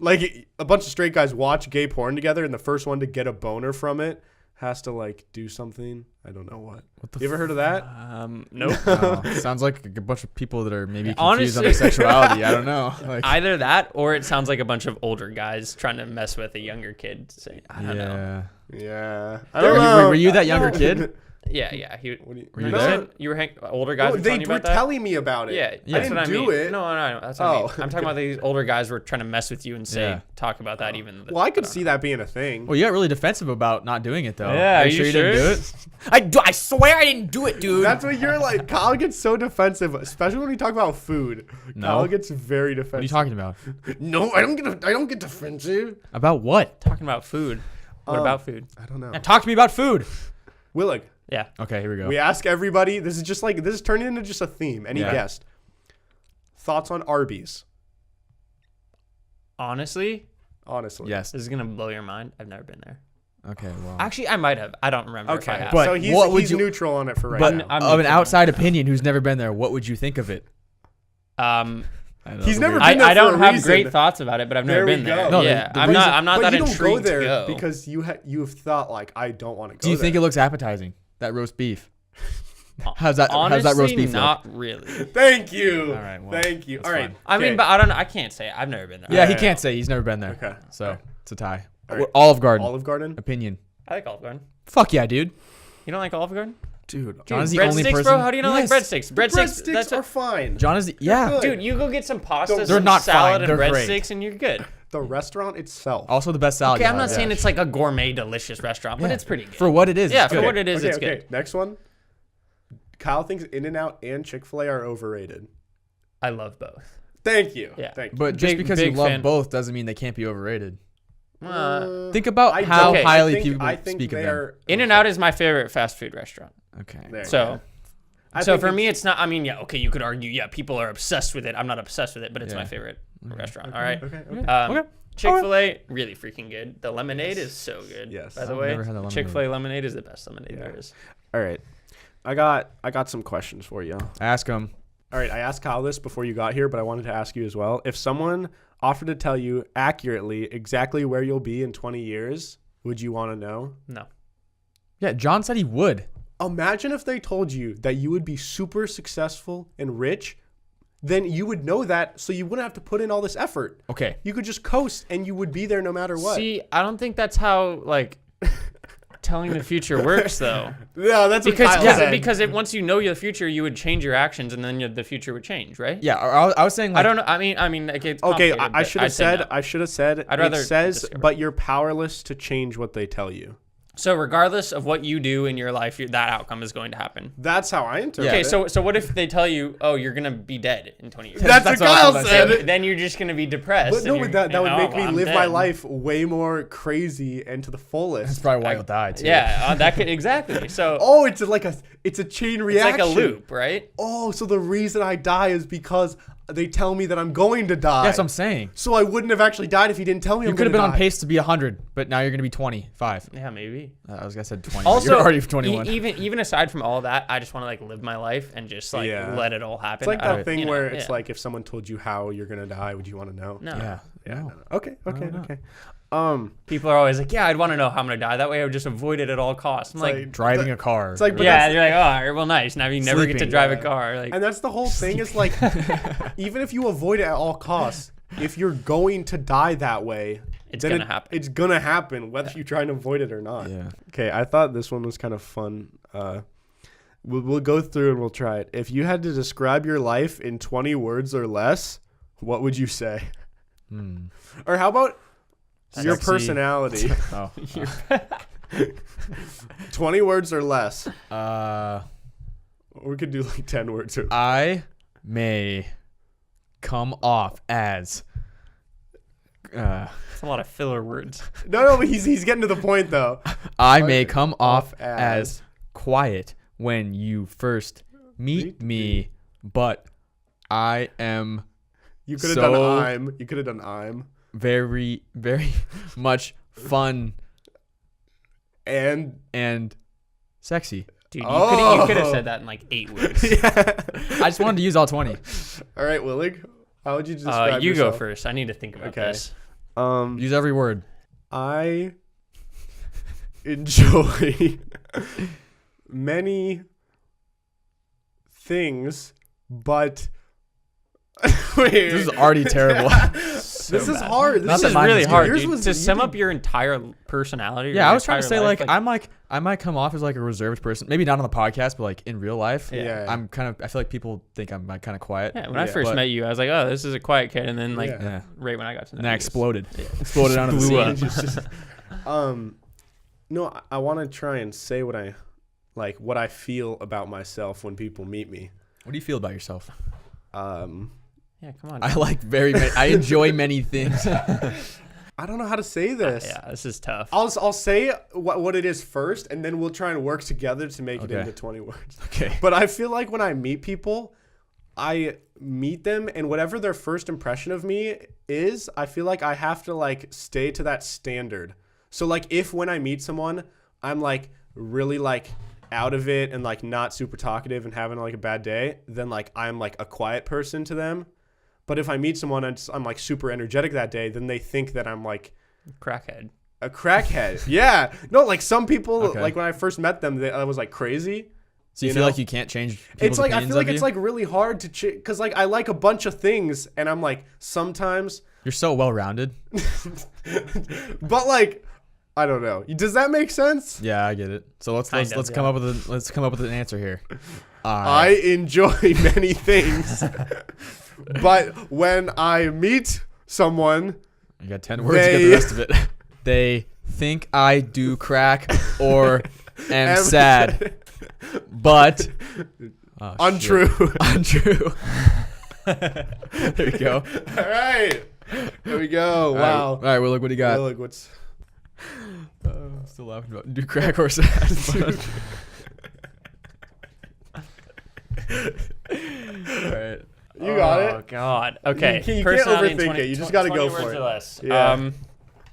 S1: a bunch of straight guys watch gay porn together, and the first one to get a boner from it has to like do something. I don't know what. You ever heard of that?
S3: Nope.
S2: Oh, sounds like a bunch of people that are maybe confused
S3: Honestly-
S2: on their sexuality. I don't know. Like,
S3: Either that, or it sounds like a bunch of older guys trying to mess with a younger kid. Saying, I don't know.
S1: Yeah. I
S2: Were
S1: don't
S2: you-
S1: know.
S2: were you that
S1: I
S2: younger
S1: don't-
S2: kid?
S3: Yeah.
S1: What do you,
S2: Were you
S1: no,
S2: there?
S3: You were older guys.
S1: No,
S3: were
S1: they
S3: telling you
S1: were
S3: about that?
S1: telling me about it.
S3: Yeah,
S1: I
S3: that's
S1: didn't
S3: what I
S1: do
S3: mean.
S1: it.
S3: No, that's what I mean.
S1: Oh.
S3: I'm talking about these older guys were trying to mess with you and say
S2: Yeah.
S3: talk about that even.
S1: Well, I could see that being a thing.
S2: Well, you got really defensive about not doing it though.
S3: Yeah,
S2: Are
S3: are
S2: you
S3: you
S2: didn't do it?
S3: I swear I didn't do it, dude.
S1: That's what you're like. Kyle gets so defensive, especially when we talk about food.
S2: No.
S1: Kyle gets very
S2: What are
S1: defensive.
S2: you talking about?
S1: No, I don't get defensive.
S2: About what?
S3: talking about food. What about food?
S1: I don't know.
S2: Now talk to me about food.
S1: Willig,
S3: Yeah.
S2: Okay, here we go.
S1: we ask everybody. This is turning into just a theme. Any
S2: Yeah.
S1: guest? Thoughts on Arby's?
S3: Honestly,
S1: Honestly.
S2: Yes.
S3: this is gonna blow your mind. I've never been there.
S2: Okay. Well.
S3: Actually, I might have. I don't remember if I
S1: Okay.
S3: have.
S2: But
S1: so he's,
S2: what would
S1: he's
S2: you-
S1: neutral on it for right
S2: but
S1: now.
S3: I'm
S2: of an
S3: neutral.
S2: outside opinion, who's never been there, what would you think of it?
S3: I
S2: I don't know,
S1: He's
S2: the
S1: never
S2: weird-
S1: been there
S3: I
S1: for
S3: don't
S1: a
S3: have
S1: reason.
S3: great thoughts about it, but I've never
S1: There we
S3: been
S1: go.
S3: there.
S2: No,
S3: yeah,
S2: the
S3: I'm
S2: reason-
S3: not
S1: but
S3: that
S1: you don't
S3: intrigued
S1: go there
S3: to go.
S1: because you've thought like I don't want to go.
S2: Do you
S1: there.
S2: think it looks appetizing? That roast beef. How's that
S3: Honestly,
S2: roast beef
S3: not really.
S1: Thank you.
S2: All right, well,
S1: Thank you.
S2: that's
S1: All right.
S2: fine.
S3: I mean,
S1: okay.
S3: but I don't know. I can't say. I've never been there.
S2: Yeah, he
S1: Yeah.
S2: can't say he's never been there.
S1: Okay.
S2: So It's a tie.
S1: All right.
S2: Olive Garden.
S1: Olive Garden.
S2: Opinion.
S3: I like Olive Garden.
S2: Fuck yeah, dude.
S3: You don't like Olive Garden?
S1: Dude,
S2: John is the only
S3: breadsticks,
S2: person.
S3: bro. How do you not
S2: Yes.
S3: like breadsticks?
S1: breadsticks are fine.
S2: John is the, yeah.
S1: good.
S3: Dude, you go get some pasta,
S1: They're
S3: some
S2: not
S3: salad,
S2: fine.
S3: and
S2: They're great.
S3: breadsticks, and you're good.
S1: The restaurant itself.
S2: Also the best salad.
S3: Okay,
S2: you
S3: I'm not
S2: have.
S3: saying it's like a gourmet, delicious restaurant, but
S2: Yeah.
S3: it's pretty good.
S2: For what it is.
S3: Yeah,
S2: it's
S3: for
S2: good.
S3: what it is,
S1: Okay,
S3: it's
S1: okay.
S3: good.
S1: Next one. Kyle thinks In-N-Out and Chick-fil-A are overrated.
S3: I love both.
S1: Thank you.
S3: Yeah.
S1: Thank you.
S2: But just because you
S3: big
S2: love
S3: fan.
S2: both doesn't mean they can't be overrated. Think
S1: I
S2: about how
S1: don't.
S2: highly
S1: I think,
S2: people
S1: I think
S2: speak of
S1: they
S2: them.
S1: are.
S3: In-N-Out is my favorite fast food restaurant.
S2: Okay.
S1: There you
S3: So,
S1: go. I
S3: so
S1: think
S3: for me, it's not. I mean, yeah, okay, you could argue, yeah, people are obsessed with it. I'm not obsessed with it, but it's
S2: Yeah.
S3: my favorite restaurant. All right.
S1: Okay.
S2: Okay.
S3: Chick-fil-A, really freaking good. The lemonade is so good.
S1: Yes.
S3: By the
S2: I've
S3: way,
S2: never had the lemonade.
S3: Chick-fil-A lemonade is the best lemonade there is.
S1: All right. I got some questions for you.
S2: Ask them.
S1: All right. I asked Kyle this before you got here, but I wanted to ask you as well. If someone offered to tell you accurately exactly where you'll be in 20 years, would you want to know?
S3: No.
S2: Yeah, John said he would.
S1: Imagine if they told you that you would be super successful and rich, then you would know that, so you wouldn't have to put in all this effort.
S2: Okay.
S1: You could just coast and you would be there no matter what.
S3: See, I don't think that's how like telling the future works, though.
S1: Yeah, that's what
S3: Because
S1: Kyle said.
S3: because once you know the future, you would change your actions, and then the future would change, right?
S2: Yeah, I was saying like,
S3: I don't know. I mean, like, it's
S1: Okay,
S3: complicated,
S1: I
S3: but
S1: should have
S3: I'd say
S1: said.
S3: no.
S1: I should have said.
S3: I'd rather
S1: it says,
S3: discover.
S1: but you're powerless to change what they tell you.
S3: So regardless of what you do in your life, that outcome is going to happen.
S1: That's how I interpret
S3: Okay,
S1: it.
S3: so what if they tell you, oh, you're gonna be dead in 20 years?
S1: That's what Kyle
S2: I
S1: said.
S3: Then you're just gonna be depressed.
S1: But
S3: and
S1: no,
S3: you're-
S1: but that would
S3: oh,
S1: make me
S3: I'm
S1: live my
S3: dead.
S1: life way more crazy and to the
S2: that's
S1: fullest.
S2: probably why you'll die too.
S3: Yeah, that could exactly. So
S1: Oh, it's a chain
S3: it's
S1: reaction.
S3: like a loop, right?
S1: Oh, so the reason I die is because they tell me that I'm going to die.
S2: That's what I'm saying.
S1: So I wouldn't have actually died if he didn't tell me
S2: You
S1: I'm
S2: could have
S1: gonna
S2: been on
S1: die.
S2: pace to be 100, but now you're gonna be 25.
S3: Yeah, maybe.
S2: I was gonna say 20. but
S3: Also,
S2: you're already 21.
S3: even aside from all that, I just want to like live my life and just like
S1: Yeah.
S3: let it all happen.
S1: It's like
S3: I
S1: that
S3: don't-
S1: thing
S3: you know,
S1: where it's
S3: yeah.
S1: like if someone told you how you're gonna die, would you want to know?
S3: no.
S2: yeah.
S1: Yeah.
S2: No.
S1: no. Okay. Okay.
S2: no.
S1: Okay.
S3: People are always like, yeah, I'd want to know how I'm gonna die. That way, I would just avoid it at all costs. I'm like,
S2: Driving a car.
S1: It's like, but
S3: yeah,
S1: that's-
S3: you're like, oh, all right, well, nice. Now you never get to
S2: Sleeping,
S3: drive
S1: yeah.
S3: a car. Like,
S1: and that's the whole thing. Is like, even if you avoid it at all costs, if you're going to die that way,
S3: It's
S1: then
S3: gonna happen.
S1: It's gonna happen, whether you try and avoid it or not.
S2: Yeah.
S1: Okay, I thought this one was kind of fun. We'll go through and we'll try it. If you had to describe your life in 20 words or less, what would you say? Or how about your
S2: Sexy.
S1: personality?
S2: Oh.
S1: 20 words or less.
S2: Uh,
S1: We could do like 10 words or less.
S2: I may come off as.
S3: it's a lot of filler words.
S1: No, but he's getting to the point though.
S2: I may come off
S1: as-
S2: as quiet when you first meet me, but I am
S1: You could have
S2: So-
S1: done I'm. You could have done I'm.
S2: very, very much fun
S1: And
S2: and sexy.
S3: Dude, you
S1: Oh.
S3: could have said that in like 8 words.
S2: I just wanted to use all 20.
S1: all right, Willig, how would you describe
S3: You
S1: yourself?
S3: go first. I need to think about
S1: Okay.
S3: this.
S2: Use every word.
S1: I enjoy many things, but wait,
S2: This is already terrible.
S1: this is hard.
S2: Not
S3: This
S2: that
S3: is
S2: mine
S3: really
S2: is
S3: hard,
S1: Yours
S3: dude.
S1: was-
S3: To
S1: you
S3: sum
S1: did-
S3: up your entire personality.
S2: Yeah,
S3: your
S2: I was trying to
S3: entire
S2: say
S3: life,
S2: I might come off as like a reserved person. Maybe not on the podcast, but like in real life.
S1: Yeah.
S2: I feel like people think I'm like kind of quiet.
S3: Yeah, when I
S1: Yeah.
S3: first
S2: But-
S3: met you, I was like, oh, this is a quiet kid. And then like
S1: Yeah.
S3: right when I got to know
S2: And I
S3: you,
S2: exploded. Exploded onto the
S3: Blew
S2: scene.
S3: up.
S1: No, I want to try and say what I feel about myself when people meet me.
S2: What do you feel about yourself?
S3: Yeah, come on.
S2: I like I enjoy many things.
S1: I don't know how to say this.
S3: Yeah, this is tough.
S1: I'll say what it is first, and then we'll try and work together to make it
S2: Okay.
S1: into 20 words.
S2: Okay.
S1: But I feel like when I meet people, I meet them, and whatever their first impression of me is, I feel like I have to like stay to that standard. So like if when I meet someone, I'm like really like out of it and like not super talkative and having like a bad day, then like I'm like a quiet person to them. But if I meet someone and I'm like super energetic that day, then they think that I'm like
S3: Crackhead.
S1: a crackhead. Yeah. No, like some people,
S2: Okay.
S1: like when I first met them, I was like crazy.
S2: So you
S1: You
S2: feel
S1: know?
S2: like you can't change people's
S1: It's like I
S2: opinions
S1: feel like
S2: of
S1: it's
S2: you?
S1: like really hard to because like I like a bunch of things, and I'm like sometimes
S2: You're so well-rounded.
S1: But like, I don't know. Does that make sense?
S2: Yeah, I get it. So let's
S3: Kind of,
S2: come up with an answer here.
S1: I enjoy many things, but when I meet someone,
S2: You got 10 words to get the rest of it. They think I do crack or am sad, but
S1: untrue.
S2: Untrue. There you go.
S1: All right. There we go. Wow.
S2: All right, Willig, what do you got?
S1: Willig, what's
S2: I'm still laughing about do crack or sad. All right.
S1: You got
S3: Oh
S1: it.
S3: God. Okay.
S1: You can't
S3: Personality in
S1: overthink
S3: 20
S1: it. You just gotta
S3: 20
S1: go for
S3: words
S1: it.
S3: or less.
S1: Yeah.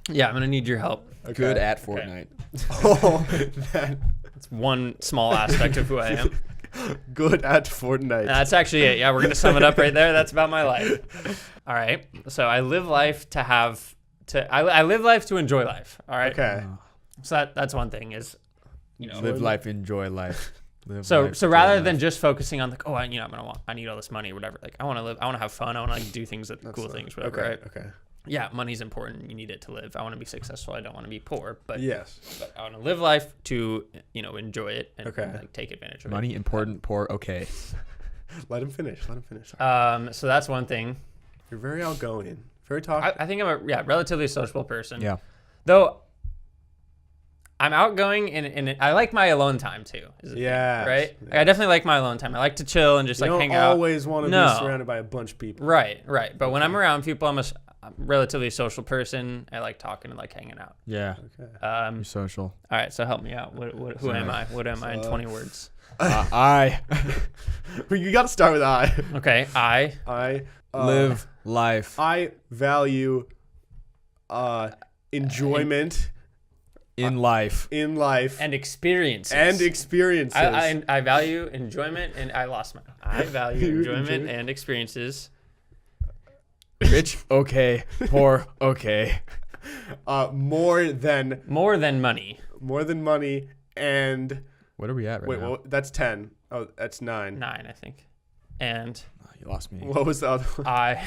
S3: Yeah, I'm gonna need your help.
S1: Okay.
S2: Good at Fortnite.
S1: Oh, that
S3: It's one small aspect of who I am.
S1: good at Fortnite.
S3: That's actually it. Yeah, we're gonna sum it up right there. That's about my life. All right. So I live life to have to. I live life to enjoy life. All right.
S1: Okay.
S3: So that's one thing is,
S2: Live life, enjoy life.
S3: So rather than just focusing on like, oh, I need all this money or whatever. Like I want to live. I want to have fun. I want to like do things that cool things, whatever.
S1: Okay.
S3: Right?
S1: Okay.
S3: Yeah, money's important. You need it to live. I want to be successful. I don't want to be poor. But
S1: Yes.
S3: but I want to live life to enjoy it and
S1: Okay.
S3: like take advantage of
S2: money important, poor, okay.
S1: Let him finish. Let him finish.
S3: it. So that's one thing.
S1: You're very outgoing. Very talkative.
S3: I think I'm a relatively sociable person.
S2: Yeah.
S3: Though I'm outgoing and I like my alone time too. Is the thing,
S1: Yes,
S3: right?
S1: yes.
S3: Like, I definitely like my alone time. I like to chill and just
S1: You
S3: like
S1: don't
S3: hang out.
S1: always want to
S3: No.
S1: be surrounded by a bunch of people.
S3: Right. But when I'm around people, I'm a relatively social person. I like talking and like hanging out.
S2: Yeah.
S1: Okay.
S2: You're social.
S3: All right. So help me out. Who am I? What am I in 20 words?
S2: I
S1: You got to start with I.
S3: Okay. I
S2: live life
S1: I value enjoyment
S2: in life.
S1: in life
S3: and experiences.
S1: and experiences.
S3: I value enjoyment and I value enjoyment and experiences.
S2: Rich, okay. Poor, okay.
S1: More than
S3: More than money.
S1: and
S2: What are we at right
S1: wait,
S2: now?
S1: well, that's 10. Oh, that's 9.
S3: 9, I think. And
S2: Oh, you lost me.
S1: What was the other one?
S3: I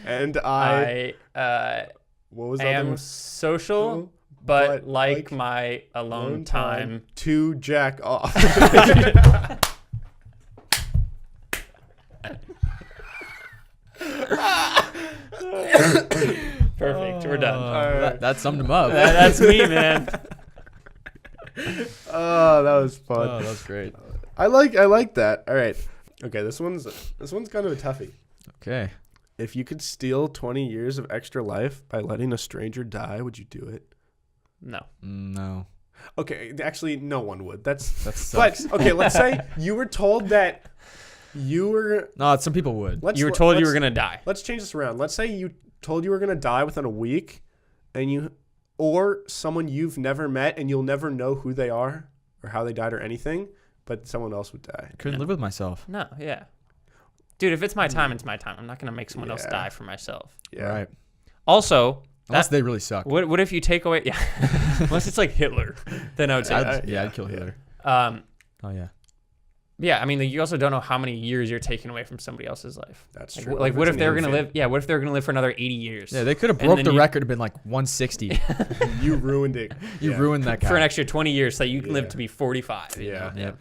S1: And
S3: I
S1: what was the other
S3: am
S1: one?
S3: social, but like
S1: like
S3: my alone time.
S1: to jack off.
S3: Perfect. We're done.
S2: That summed him up.
S3: That's me, man.
S1: Oh, that was fun.
S2: Oh, that's great.
S1: I like that. All right. Okay, this one's kind of a toughie.
S2: Okay.
S1: If you could steal 20 years of extra life by letting a stranger die, would you do it?
S3: No.
S2: No.
S1: Okay, actually, no one would. That
S2: But
S1: sucks. Okay, let's say you were told that you were.
S2: No, some people would.
S3: You were told you were gonna die.
S1: Let's change this around. Let's say you told you were gonna die within a week, or someone you've never met and you'll never know who they are or how they died or anything, but someone else would die.
S2: Couldn't live with myself.
S3: No. Yeah. Dude, if it's my time, it's my time. I'm not gonna make someone else
S1: Yeah.
S3: die for myself.
S1: Yeah.
S2: Right.
S3: Also,
S2: Unless they really suck.
S3: what if you take away? Yeah. Unless it's like Hitler, then I would say.
S2: I'd kill Hitler.
S3: Um.
S2: Oh, yeah.
S3: Yeah, I mean, you also don't know how many years you're taking away from somebody else's life.
S1: That's
S3: Like,
S1: true.
S3: like what if
S1: it's
S3: they
S1: an
S3: were gonna
S1: infant?
S3: live? Yeah, what if they were gonna live for another 80 years?
S2: Yeah, they could have
S3: And
S2: broke
S3: then
S2: the
S3: you-
S2: record and been like 160.
S1: You ruined it.
S2: You
S1: Yeah.
S2: ruined that guy.
S3: For an extra 20 years, so you can live
S1: Yeah.
S3: to be 45. you
S1: Yeah.
S3: know?
S2: Yep.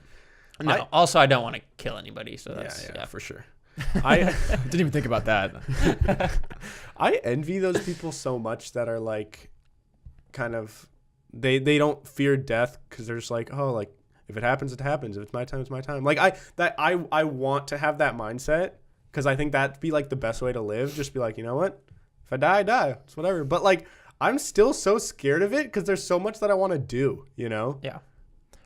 S3: No. Also, I don't want to kill anybody, so that's
S1: Yeah,
S3: yeah.
S1: for sure. I
S2: Didn't even think about that.
S1: I envy those people so much that are like, kind of, they don't fear death because they're just like, oh, like if it happens, it happens. If it's my time, it's my time. Like I want to have that mindset because I think that'd be like the best way to live. Just be like, you know what, if I die, I die. It's whatever. But like I'm still so scared of it because there's so much that I want to do. You know?
S3: Yeah.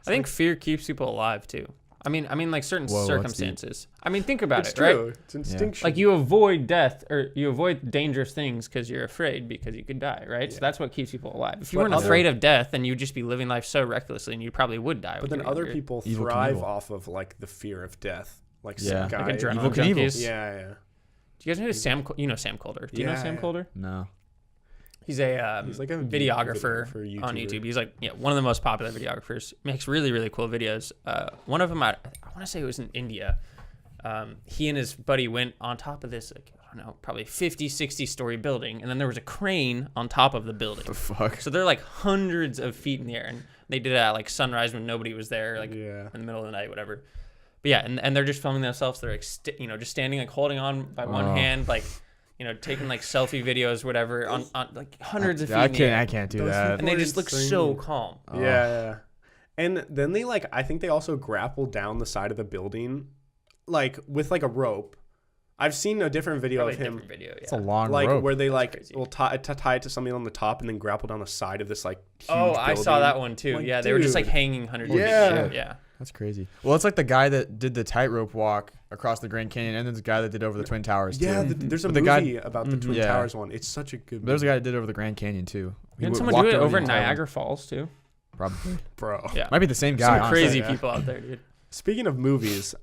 S3: I think fear keeps people alive too. I mean, like certain
S2: Whoa, that's
S3: circumstances. I mean, think about
S1: It's
S3: it,
S1: true.
S3: right?
S1: It's instinctual.
S3: Like you avoid death or you avoid dangerous things because you're afraid because you could die, right? So that's what keeps people alive. If you
S1: But
S3: weren't
S1: other-
S3: afraid of death, then you'd just be living life so recklessly, and you probably would die.
S1: But
S3: when
S1: then
S3: you're
S1: other
S3: younger.
S1: people
S2: Evil
S1: thrive
S2: Knievel.
S1: off of like the fear of death. Like
S2: Yeah.
S1: some guy.
S3: like adrenaline
S2: Evil Knievel.
S3: junkies.
S1: Yeah.
S3: Do you guys know who Sam? You know Sam Colder. Do you know
S1: Yeah,
S3: Sam
S1: yeah.
S3: Colder?
S2: No.
S3: He's a
S1: He's like a
S3: videographer
S1: videographer,
S3: on
S1: YouTuber.
S3: YouTube. He's like one of the most popular videographers. Makes really really cool videos. One of them I want to say it was in India. he and his buddy went on top of this, like, I don't know, probably 50, 60-story building, and then there was a crane on top of the building.
S2: The fuck?
S3: So they're like hundreds of feet in the air, and they did it at like sunrise when nobody was there, like
S1: Yeah.
S3: in the middle of the night, whatever. But yeah, and they're just filming themselves. They're like, just standing, like holding on by one hand, like, taking like selfie videos, whatever, on like hundreds of feet in the air.
S2: I can't do
S1: Those
S2: that.
S3: And they just look so calm.
S1: Yeah. And then they I think they also grapple down the side of the building, like with like a rope. I've seen a different video
S3: Probably
S1: of
S3: a
S1: him.
S3: different video, yeah.
S2: It's a long
S1: Like
S2: rope.
S1: where they
S3: crazy.
S1: will tie it to something on the top and then grapple down the side of this like huge
S3: I saw
S1: building.
S3: that one too.
S1: Like,
S3: Yeah, they were just like
S1: dude.
S3: hanging hundreds of feet.
S1: Yeah.
S3: Yeah.
S2: That's crazy. Well, it's like the guy that did the tightrope walk across the Grand Canyon, and then the guy that did over the Twin Towers too.
S1: Yeah, there's a
S2: But the
S1: movie
S2: guy-
S1: about the Twin
S2: Yeah.
S1: Towers one. It's such a good movie.
S2: There's a guy that did over the Grand Canyon too. He
S3: Didn't someone
S2: walked
S3: do it
S2: the
S3: over
S2: entire-
S3: Niagara Falls too?
S2: Probably.
S1: Bro.
S3: Yeah.
S2: Might be the same guy.
S3: Some
S2: honestly.
S3: crazy
S1: yeah.
S3: people out there, dude.
S1: Speaking of movies,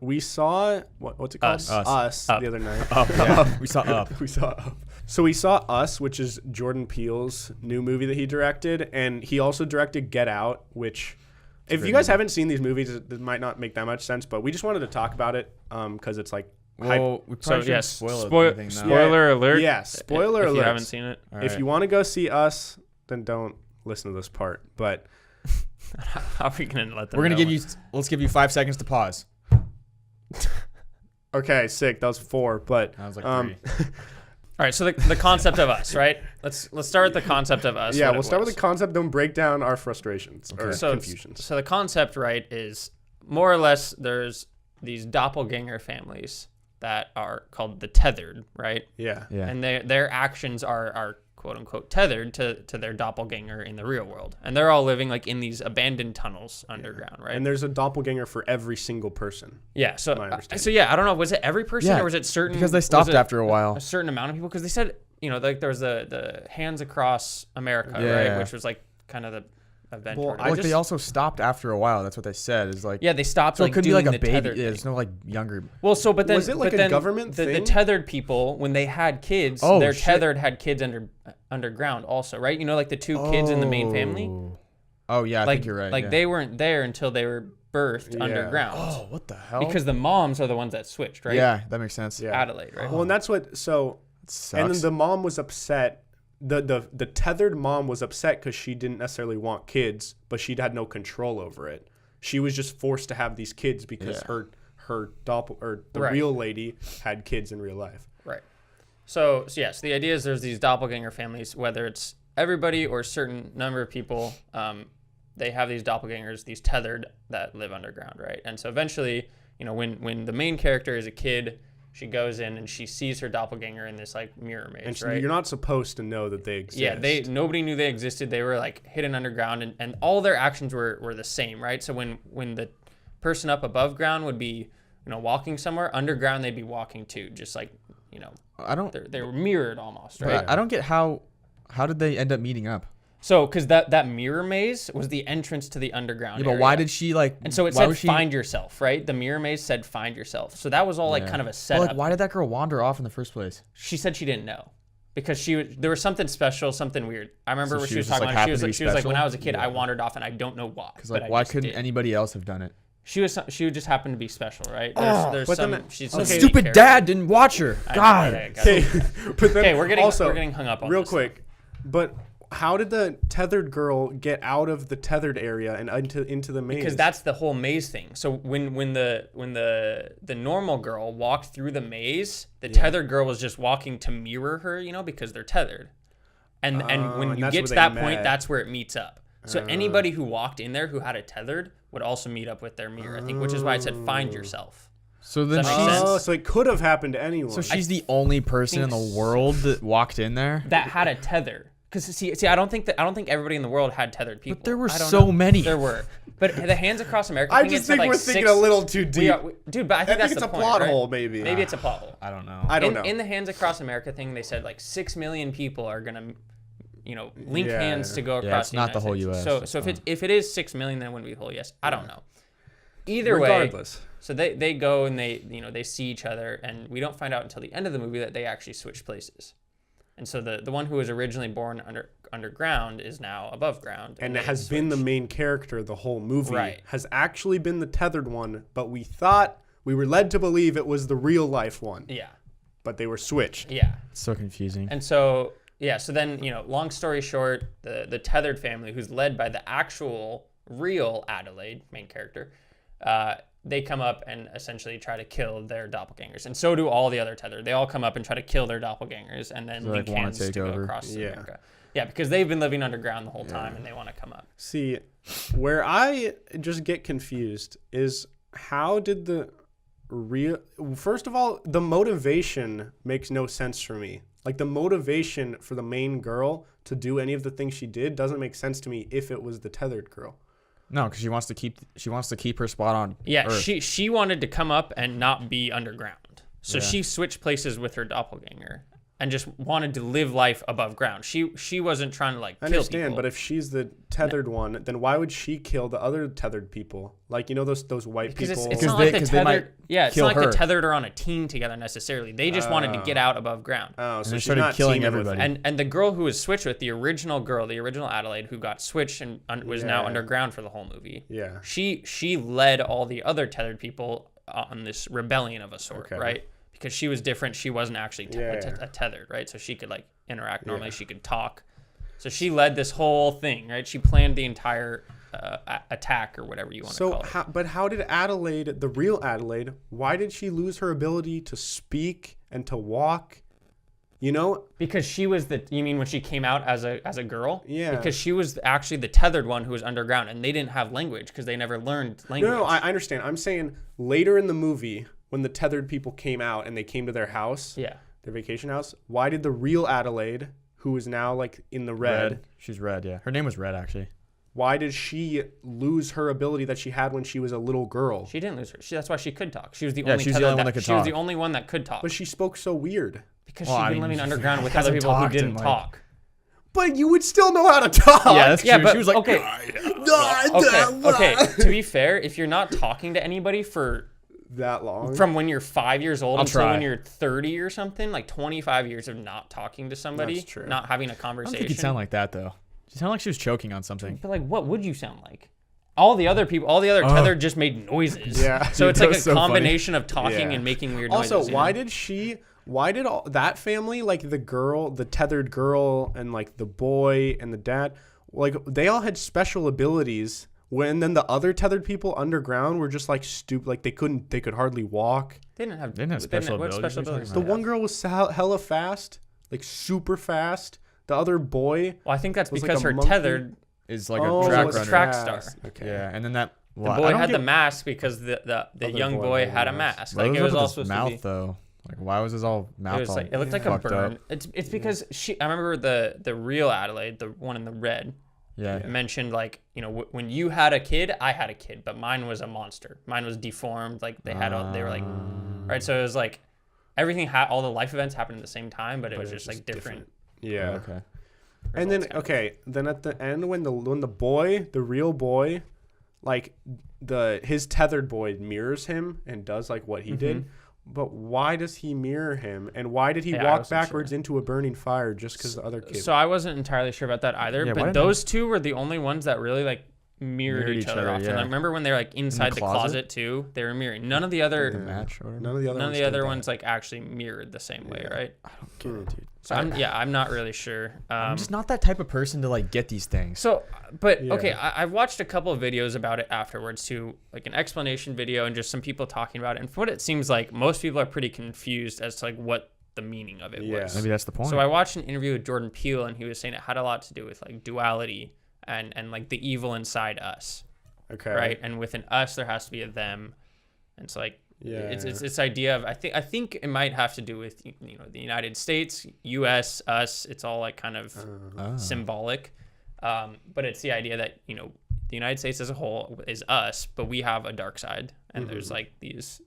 S1: we saw what's it called?
S3: Us.
S1: The other night.
S2: Up, yeah. We saw Up.
S1: We saw Up. So we saw Us, which is Jordan Peele's new movie that he directed, and he also directed Get Out, which, if you guys haven't seen these movies, it might not make that much sense, but we just wanted to talk about it because it's like
S2: Well, we probably shouldn't spoil anything now.
S3: spoiler alert.
S1: Yeah, spoiler
S3: if
S1: alert.
S3: you haven't seen it.
S2: All
S1: If
S2: right.
S1: you want to go see Us, then don't listen to this part. But
S3: How are we gonna let them?
S2: We're gonna
S3: know?
S2: give you. Let's give you 5 seconds to pause.
S1: okay, sick. That was 4. But
S2: That was like 3.
S3: All right, so the concept of Us, right? Let's start with the concept of Us.
S1: yeah,
S3: what
S1: we'll
S3: it
S1: start
S3: was.
S1: with the concept. Don't break down our frustrations or
S3: so
S1: confusions.
S3: So the concept, right, is more or less there's these doppelganger families that are called the tethered, right?
S1: Yeah.
S2: Yeah.
S3: And their actions are quote unquote tethered to their doppelganger in the real world, and they're all living like in these abandoned tunnels underground, right?
S1: And there's a doppelganger for every single person.
S3: Yeah. So
S1: my understanding.
S3: so yeah, I don't know. Was it every person
S2: Yeah,
S3: or was it certain?
S2: because they
S3: was
S2: stopped
S3: it
S2: after a while.
S3: A certain amount of people, because they said like there was the Hands Across America,
S2: Yeah.
S3: right, which was like kind of the event.
S1: Well,
S3: or whatever.
S1: I
S2: Like
S1: just-
S2: they also stopped after a while. That's what they said. Is like
S3: yeah, they stopped
S2: So
S3: like
S2: it could be
S3: doing
S2: like a
S3: the
S2: baby.
S3: tethered
S2: Yeah,
S3: thing.
S2: there's no like younger.
S3: Well, so but then
S1: Was it like
S3: but
S1: a
S3: then
S1: government
S3: the
S1: thing?
S3: tethered people, when they had kids,
S2: Oh,
S3: their
S2: shit.
S3: tethered had kids underground also, right? Like the two kids in the main family.
S2: Oh yeah, I
S3: Like
S2: think you're right.
S3: Like
S2: yeah.
S3: they weren't there until they were birthed
S1: Yeah.
S3: underground.
S2: Oh, what the hell?
S3: Because the moms are the ones that switched, right?
S2: Yeah, that makes sense.
S1: Yeah.
S3: Adelaide, right?
S1: Well, and that's what. So
S2: It sucks.
S1: and then the mom was upset. The tethered mom was upset because she didn't necessarily want kids, but she had no control over it. She was just forced to have these kids because
S2: Yeah.
S1: her the
S3: Right.
S1: real lady had kids in real life.
S3: Right. So yes, the idea is there's these doppelganger families, whether it's everybody or a certain number of people, they have these doppelgangers, these tethered that live underground, right? And so eventually, when the main character is a kid, she goes in and she sees her doppelganger in this like mirror maze,
S1: And so
S3: right?
S1: you're not supposed to know that they exist.
S3: Yeah, nobody knew they existed. They were like hidden underground, and all their actions were the same, right? So when the person up above ground would be, walking somewhere, underground they'd be walking too, just like,
S2: I don't.
S3: they were mirrored almost, right?
S2: I don't get how did they end up meeting up?
S3: So, because that mirror maze was the entrance to the underground.
S2: Yeah, but
S3: area.
S2: why did she like?
S3: And so it
S2: why
S3: said
S2: was she,
S3: find yourself, right? The mirror maze said find yourself. So that was all like
S2: Yeah.
S3: kind of a
S2: But,
S3: setup.
S2: like, why did that girl wander off in the first place?
S3: She said she didn't know because there was something special, something weird. I remember
S2: So
S3: when
S2: she
S3: she was
S2: was just,
S3: talking
S2: like,
S3: about it.
S2: happened to be
S3: She was like, when
S2: special?
S3: I was a kid, I wandered off and I don't know why.
S2: Because
S3: but
S2: like,
S3: I
S2: why
S3: just
S2: couldn't
S3: did.
S2: anybody else have done it?
S3: She just happened to be special, right?
S2: Oh,
S3: There's
S1: but
S3: some.
S1: then-
S3: She's
S1: okay.
S3: some unique
S2: Stupid
S3: character.
S2: dad didn't watch her. God.
S3: Okay, got it.
S1: Okay, but then
S3: Okay, we're
S1: also,
S3: getting hung up on
S1: real
S3: this.
S1: quick. But how did the tethered girl get out of the tethered area and into the maze?
S3: Because that's the whole maze thing. So when the normal girl walked through the maze, the tethered girl was just walking to mirror her, because they're tethered. And when
S1: and
S3: you
S1: that's
S3: get
S1: where
S3: to
S1: they
S3: that
S1: met.
S3: point, that's where it meets up. So anybody who walked in there who had a tethered would also meet up with their mirror, I think, which is why it said find yourself.
S2: So then
S3: Does that make
S2: she's
S3: sense?
S1: Oh, so it could have happened to anyone.
S2: so she's the only person in
S3: think
S2: the world that walked in there.
S3: That had a tether. Because see, I don't think everybody in the world had tethered people.
S2: But there were
S3: I don't
S2: so
S3: know.
S2: many.
S3: There were. But the Hands Across America
S1: I
S3: thing,
S1: just
S3: it said,
S1: think
S3: like
S1: we're thinking
S3: 6
S1: a little too deep.
S3: Dude, but I
S1: I
S3: think that's
S1: think it's
S3: the
S1: a
S3: point,
S1: plot
S3: right?
S1: hole, maybe.
S3: Maybe it's a plot hole.
S2: I don't know.
S1: I don't know.
S3: In the Hands Across America thing, they said like 6 million people are gonna, link
S1: Yeah.
S3: hands to go
S2: Yeah,
S3: across.
S2: it's not the whole
S3: United
S2: US.
S3: States. So if it is 6 million, then it wouldn't be the whole US. I don't know. Either way,
S1: Regardless.
S3: so they go and they see each other, and we don't find out until the end of the movie that they actually switch places. And so the one who was originally born underground is now above ground,
S1: And
S3: they
S1: it has been the
S3: switch.
S1: main character the whole movie.
S3: Right.
S1: Has actually been the tethered one, but we thought We were led to believe it was the real life one,
S3: Yeah.
S1: but they were switched.
S3: Yeah.
S2: It's so confusing.
S3: And so, yeah, so then, long story short, the tethered family, who's led by the actual real Adelaide, main character, they come up and essentially try to kill their doppelgangers. And so do all the other tethered. They all come up and try to kill their doppelgangers and then link hands to go across America. Yeah, because they've been living underground the whole time and they want to come up.
S1: See, where I just get confused is how did first of all, the motivation makes no sense for me. Like, the motivation for the main girl to do any of the things she did doesn't make sense to me if it was the tethered girl.
S2: No, because she wants to keep her spot on.
S3: Yeah,
S2: Earth.
S3: she wanted to come up and not be underground. So she switched places with her doppelganger and just wanted to live life above ground. She wasn't trying to
S1: I
S3: kill
S1: understand,
S3: people.
S1: but if she's the tethered one, then why would she kill the other tethered people? Like, those white
S3: because
S1: people.
S3: it's not like the tethered. Yeah, it's
S2: kill
S3: not like
S2: her.
S3: the tethered are on a team together necessarily. They just wanted to get out above ground.
S1: Oh, so
S2: they
S1: she's
S2: started
S1: not
S2: killing
S1: teaming with
S2: everybody.
S3: And the girl who was switched with, the original Adelaide, who got switched and was now underground for the whole movie.
S1: Yeah.
S3: She led all the other tethered people on this rebellion of a sort, right? Because she was different. She wasn't actually tethered, right? So she could interact normally. Yeah. She could talk. So she led this whole thing, right? She planned the entire attack or whatever you want to call it.
S1: But how did Adelaide, the real Adelaide, why did she lose her ability to speak and to walk?
S3: Because she was you mean when she came out as a girl?
S1: Yeah.
S3: Because she was actually the tethered one who was underground, and they didn't have language because they never learned language.
S1: No, I understand. I'm saying later in the movie, when the tethered people came out and they came to their house, their vacation house, why did the real Adelaide, who is now in the red,
S2: she's red, yeah. Her name was Red, actually.
S1: Why did she lose her ability that she had when she was a little girl?
S3: She didn't lose her. That's why she could talk. She was the only
S2: one that could talk.
S3: She was the only one that could talk.
S1: But she spoke so weird.
S3: Because she'd been living underground with other people who didn't talk.
S1: But you would still know how to talk.
S2: Yeah, that's true.
S3: But,
S2: she was like,
S3: okay, to be fair, if you're not talking to anybody for
S1: that long,
S3: from when you're 5 years old until
S2: try.
S3: when you're 30 or something, 25 years of not talking to somebody, not having a
S2: I
S3: conversation.
S2: don't think you'd sound like that, though. She sounded like she was choking on something.
S3: But what would you sound like? All the other tethered just made noises.
S1: Yeah.
S3: So it's
S1: That
S3: like
S1: was
S3: a
S1: so
S3: combination of talking and making weird noises.
S1: Also, why did all that family, the tethered girl and the boy and the dad, they all had special abilities when then the other tethered people underground were just stupid, they could hardly walk.
S3: They didn't have
S2: special
S3: what
S2: abilities.
S3: special abilities?
S1: The one girl was hella fast, super fast. The other boy,
S3: well, I think that's
S1: was
S3: because her
S1: monkey.
S3: tethered
S2: is a track runner.
S3: Track star.
S1: Okay.
S2: Yeah, and then that
S3: the boy had the mask because the young boy had a mask.
S2: It was
S3: all
S2: supposed
S3: mouth
S2: to be. Though. Why was his all mouth?
S3: It looked like a burn. Up. It's because I remember the real Adelaide, the one in the red. Mentioned when you had a kid, I had a kid, but mine was a monster. Mine was deformed. They were right. So it was everything all the life events happened at the same time, but it was just different.
S1: Yeah.
S2: Okay.
S1: And then at the end when the boy, the real boy, his tethered boy mirrors him and does what he did. But why does he mirror him? And why did he walk backwards into a burning fire just because the other kid?
S3: So I wasn't entirely sure about that either. Yeah, but those two were the only ones that really mirrored each other often. Yeah. Remember when they were inside the closet too? They were mirroring. None of the other
S1: none of the other
S3: ones actually mirrored the same way, right?
S2: I don't get it, dude.
S3: So I'm not really sure.
S2: I'm just not that type of person to get these things.
S3: So, but okay, I've watched a couple of videos about it afterwards too, an explanation video and just some people talking about it. And from what it seems like, most people are pretty confused as to what the meaning of it was.
S2: Maybe that's the point.
S3: So I watched an interview with Jordan Peele, and he was saying it had a lot to do with duality and the evil inside us.
S1: Okay.
S3: Right, and within us there has to be a them, and it's it's this idea of I think it might have to do with the United States, U.S., us. It's all kind of symbolic, but it's the idea that the United States as a whole is us, but we have a dark side, and there's these